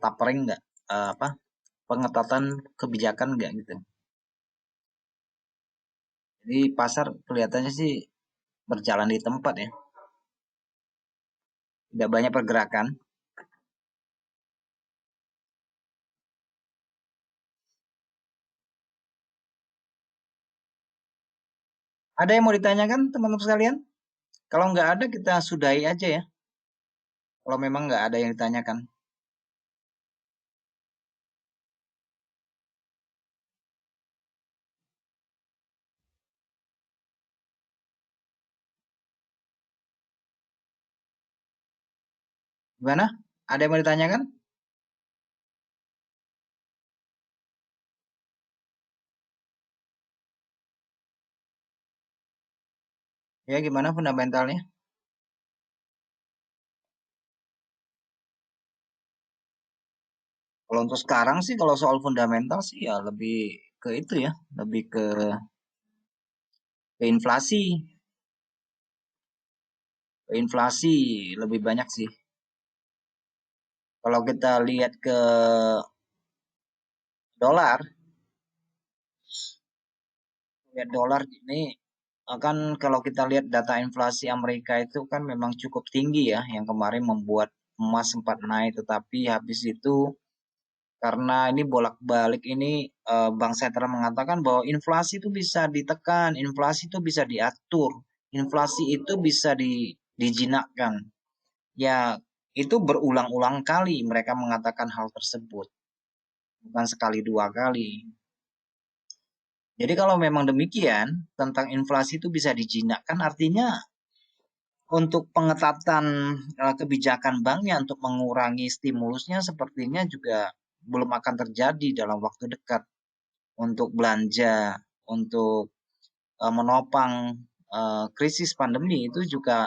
tapering enggak apa pengetatan kebijakan enggak gitu. Jadi pasar kelihatannya sih berjalan di tempat ya. Tidak banyak pergerakan. Ada yang mau ditanyakan teman-teman sekalian? Kalau nggak ada kita sudahi aja ya. Kalau memang nggak ada yang ditanyakan. Gimana? Ada yang mau ditanyakan? Ya gimana fundamentalnya? Kalau untuk sekarang sih kalau soal fundamental sih ya lebih ke itu ya, lebih ke inflasi. Ke inflasi lebih banyak sih. Kalau kita lihat ke dolar, lihat dolar ini kan kalau kita lihat data inflasi Amerika itu kan memang cukup tinggi ya, yang kemarin membuat emas sempat naik, tetapi habis itu karena ini bolak-balik ini Bank Sentral mengatakan bahwa inflasi itu bisa ditekan, inflasi itu bisa diatur, inflasi itu bisa dijinakkan. Ya, itu berulang-ulang kali mereka mengatakan hal tersebut, bukan sekali dua kali. Jadi kalau memang demikian, tentang inflasi itu bisa dijinakkan, artinya untuk pengetatan kebijakan banknya untuk mengurangi stimulusnya sepertinya juga belum akan terjadi dalam waktu dekat untuk belanja, untuk menopang krisis pandemi itu juga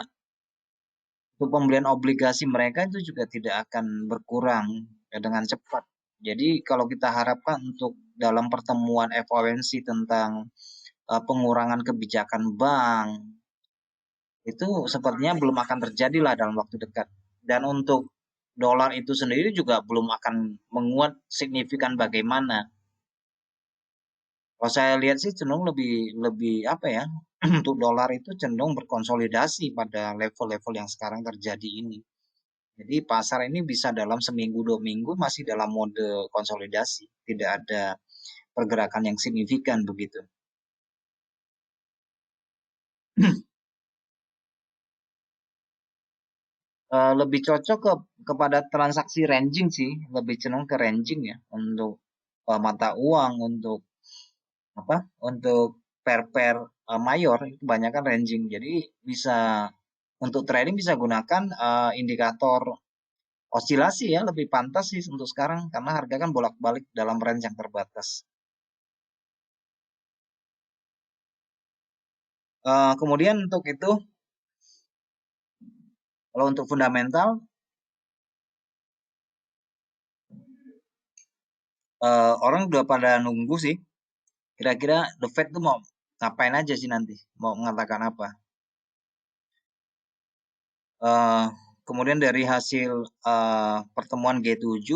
untuk pembelian obligasi mereka itu juga tidak akan berkurang ya, dengan cepat. Jadi kalau kita harapkan untuk dalam pertemuan FOMC tentang pengurangan kebijakan bank itu sepertinya belum akan terjadi lah dalam waktu dekat. Dan untuk dolar itu sendiri juga belum akan menguat signifikan bagaimana. Kalau saya lihat sih cenderung lebih lebih apa ya? Untuk dolar itu cenderung berkonsolidasi pada level-level yang sekarang terjadi ini. Jadi pasar ini bisa dalam seminggu 2 minggu masih dalam mode konsolidasi, tidak ada pergerakan yang signifikan begitu. Lebih cocok kepada transaksi ranging sih, lebih cenderung ke ranging ya untuk mata uang, untuk apa? Untuk pair-pair mayor itu kebanyakan ranging. Jadi bisa untuk trading bisa gunakan indikator osilasi ya, lebih pantas sih untuk sekarang karena harga kan bolak-balik dalam range yang terbatas. Kemudian untuk itu, kalau untuk fundamental, orang udah pada nunggu sih. Kira-kira The Fed tuh mau ngapain aja sih nanti? Mau mengatakan apa? Eh, Kemudian dari hasil pertemuan G7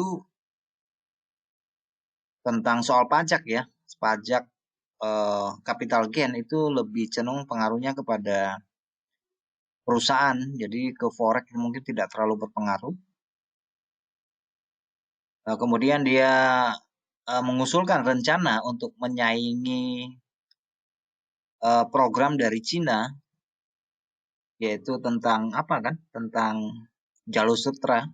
tentang soal pajak ya, pajak capital gain itu lebih cenderung pengaruhnya kepada perusahaan, jadi ke forex mungkin tidak terlalu berpengaruh. Kemudian dia mengusulkan rencana untuk menyaingi program dari Cina, yaitu tentang apa kan? Tentang jalur sutra.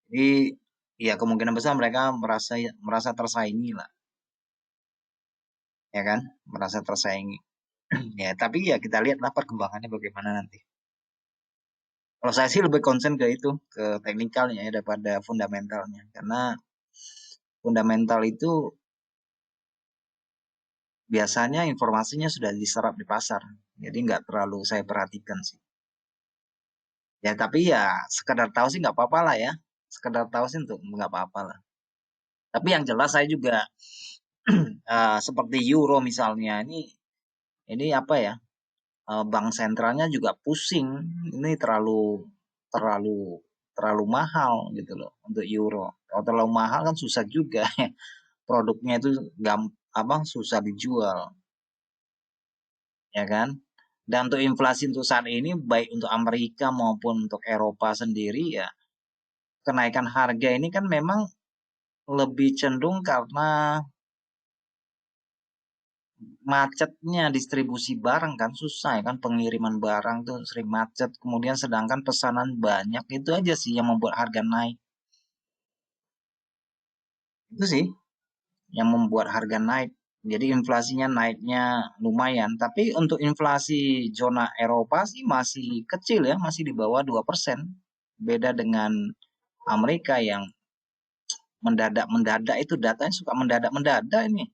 Jadi ya kemungkinan besar mereka merasa merasa tersaingi lah, ya kan? Merasa tersaingi. Ya, tapi ya kita lihatlah perkembangannya bagaimana nanti. Kalau saya sih lebih concern ke itu, ke teknikalnya ya daripada fundamentalnya. Karena fundamental itu biasanya informasinya sudah diserap di pasar. Jadi nggak terlalu saya perhatikan sih. Ya tapi ya sekedar tahu sih nggak apa-apa lah ya. Sekedar tahu sih untuk nggak apa-apa lah. Tapi yang jelas saya juga seperti euro misalnya ini apa ya? Bank sentralnya juga pusing. Ini terlalu terlalu terlalu mahal gitu loh untuk euro. Kalau terlalu mahal kan susah juga produknya itu apa susah dijual, ya kan? Dan untuk inflasi untuk saat ini baik untuk Amerika maupun untuk Eropa sendiri ya kenaikan harga ini kan memang lebih cenderung karena macetnya distribusi barang kan susah ya kan, pengiriman barang tuh sering macet, kemudian sedangkan pesanan banyak, itu aja sih yang membuat harga naik. Itu sih yang membuat harga naik. Jadi inflasinya naiknya lumayan, tapi untuk inflasi zona Eropa sih masih kecil ya, masih di bawah 2%. Beda dengan Amerika yang mendadak-mendadak, itu datanya suka mendadak-mendadak ini.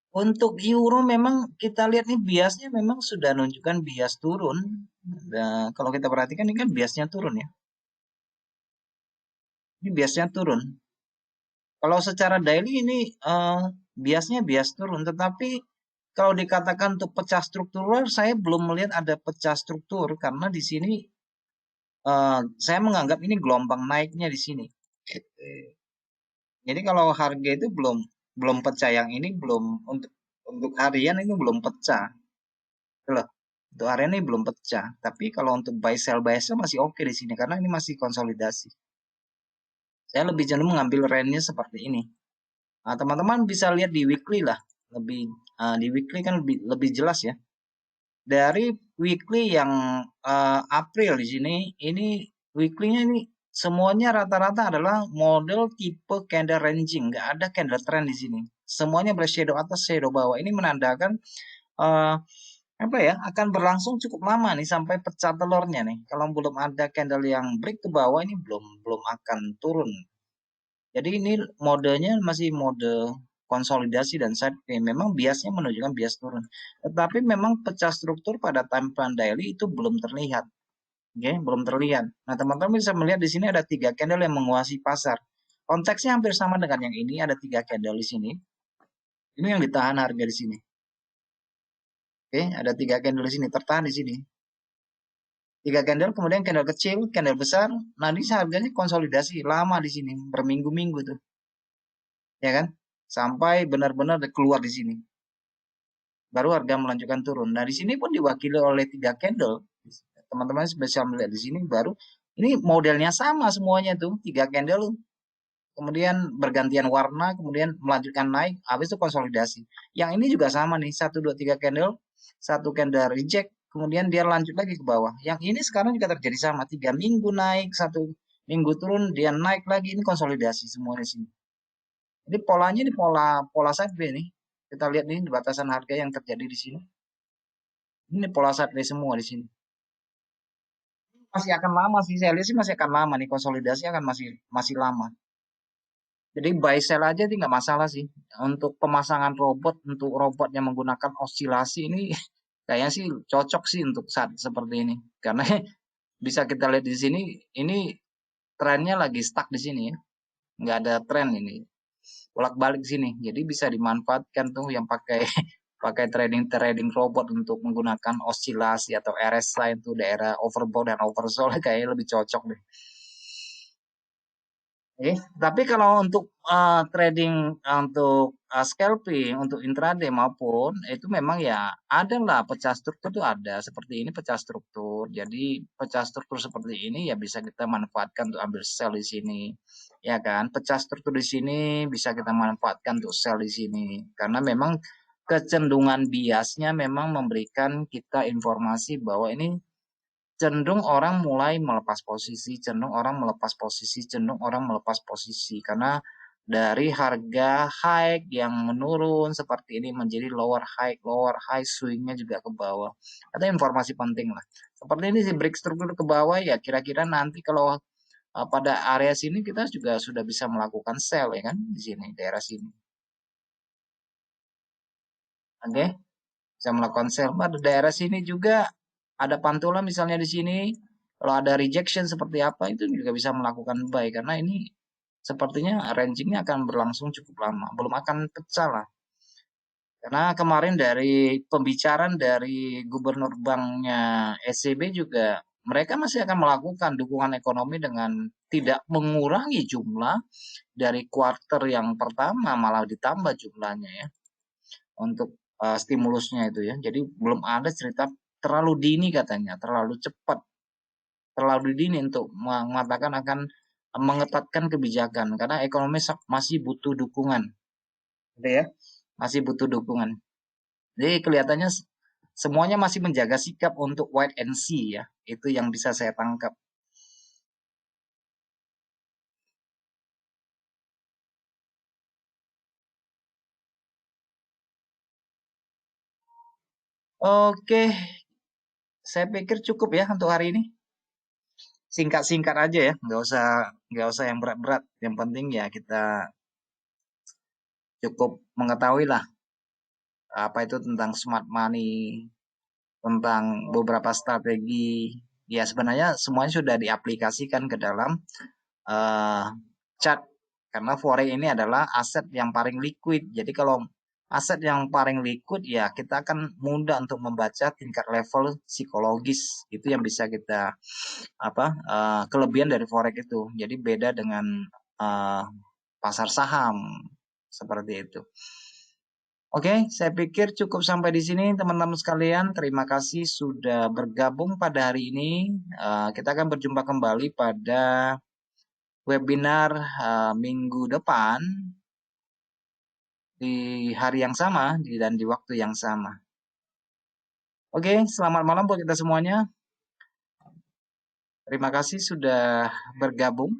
Untuk euro memang kita lihat nih biasnya memang sudah menunjukkan bias turun. Nah, kalau kita perhatikan ini kan biasnya turun ya. Ini biasnya turun. Kalau secara daily ini biasnya bias turun, tetapi kalau dikatakan untuk pecah struktural, saya belum melihat ada pecah struktur karena di sini saya menganggap ini gelombang naiknya di sini. Jadi kalau harga itu belum pecah, yang ini belum, untuk harian itu belum pecah. Gitu loh. Untuk harian ini belum pecah. Tapi kalau untuk buy sell masih oke di sini karena ini masih konsolidasi. Saya lebih cenderung mengambil range-nya seperti ini. Nah, teman-teman bisa lihat di weekly lah. Lebih di weekly kan lebih jelas ya. Dari weekly yang April di sini, ini weekly-nya ini semuanya rata-rata adalah model tipe candle ranging, nggak ada candle trend di sini. Semuanya shadow atas, shadow bawah. Ini menandakan eh, apa ya, akan berlangsung cukup lama nih sampai pecah telurnya nih. Kalau belum ada candle yang break ke bawah ini belum belum akan turun. Jadi ini modenya masih mode konsolidasi dan sideways. Memang biasnya menunjukkan bias turun. Tetapi memang pecah struktur pada time plan daily itu belum terlihat. Oke, belum terlihat. Nah, teman-teman bisa melihat di sini ada 3 candle yang menguasai pasar. Konteksnya hampir sama dengan yang ini, ada 3 candle di sini. Ini yang ditahan harga di sini. Oke, ada 3 candle di sini, tertahan di sini. 3 candle, kemudian candle kecil, candle besar. Nah, ini harganya konsolidasi lama di sini, berminggu-minggu tuh, ya kan? Sampai benar-benar keluar di sini. Baru harga melanjutkan turun. Nah, di sini pun diwakili oleh 3 candle. Teman-teman bisa melihat di sini baru ini modelnya sama semuanya tuh, 3 candle. Kemudian bergantian warna, kemudian melanjutkan naik, habis itu konsolidasi. Yang ini juga sama nih, 1, 2, 3 candle, 1 candle reject, kemudian dia lanjut lagi ke bawah. Yang ini sekarang juga terjadi sama, 3 minggu naik, 1 minggu turun, dia naik lagi, ini konsolidasi semua di sini. Jadi polanya ini pola sideways nih. Kita lihat nih di batasan harga yang terjadi di sini. Ini pola sideways semua di sini. Masih akan lama sih, saya lihat sih masih akan lama nih, konsolidasi akan masih masih lama. Jadi buy sell aja sih nggak masalah sih. Untuk pemasangan robot, untuk robot yang menggunakan osilasi ini kayaknya sih cocok sih untuk saat seperti ini. Karena bisa kita lihat di sini, ini trennya lagi stuck di sini ya. Nggak ada tren ini. Bolak-balik sini. Jadi bisa dimanfaatkan tuh yang pakai pakai trading robot untuk menggunakan osilasi atau RSI itu daerah overbought dan oversold kayaknya lebih cocok deh. Tapi kalau untuk trading, untuk scalping, untuk intraday maupun itu memang ya ada lah pecah struktur tuh ada. Seperti ini pecah struktur. Jadi pecah struktur seperti ini ya bisa kita manfaatkan untuk ambil sell di sini. Ya kan? Pecah struktur di sini bisa kita manfaatkan untuk sell di sini. Karena memang kecenderungan biasnya memang memberikan kita informasi bahwa ini cenderung orang mulai melepas posisi, cenderung orang melepas posisi, cenderung orang melepas posisi. Karena dari harga high yang menurun seperti ini menjadi lower high swingnya juga ke bawah. Ada informasi penting lah. Seperti ini sih break struktur ke bawah ya kira-kira nanti kalau pada area sini kita juga sudah bisa melakukan sell ya kan di sini daerah sini. Oke, bisa melakukan sell. Pada daerah sini juga ada pantulan misalnya di sini. Kalau ada rejection seperti apa itu juga bisa melakukan buy karena ini sepertinya rangingnya akan berlangsung cukup lama, belum akan pecah lah. Karena kemarin dari pembicaraan dari Gubernur Banknya ECB juga mereka masih akan melakukan dukungan ekonomi dengan tidak mengurangi jumlah dari kuarter yang pertama, malah ditambah jumlahnya ya untuk stimulusnya itu ya. Jadi belum ada cerita terlalu dini katanya, terlalu cepat terlalu dini untuk mengatakan akan mengetatkan kebijakan karena ekonomi masih butuh dukungan, gitu ya, masih butuh dukungan. Jadi kelihatannya semuanya masih menjaga sikap untuk wait and see ya, itu yang bisa saya tangkap. Oke, saya pikir cukup ya untuk hari ini. Singkat-singkat aja ya, nggak usah yang berat-berat. Yang penting ya kita cukup mengetahui lah apa itu tentang smart money, tentang beberapa strategi. Ya sebenarnya semuanya sudah diaplikasikan ke dalam eh, chart karena forex ini adalah aset yang paling liquid. Jadi kalau aset yang paling liquid ya kita akan mudah untuk membaca tingkat level psikologis itu yang bisa kita kelebihan dari forex itu. Jadi beda dengan eh, pasar saham seperti itu. Oke, saya pikir cukup sampai di sini teman-teman sekalian. Terima kasih sudah bergabung pada hari ini. Kita akan berjumpa kembali pada webinar minggu depan di hari yang sama dan di waktu yang sama. Oke, selamat malam buat kita semuanya. Terima kasih sudah bergabung.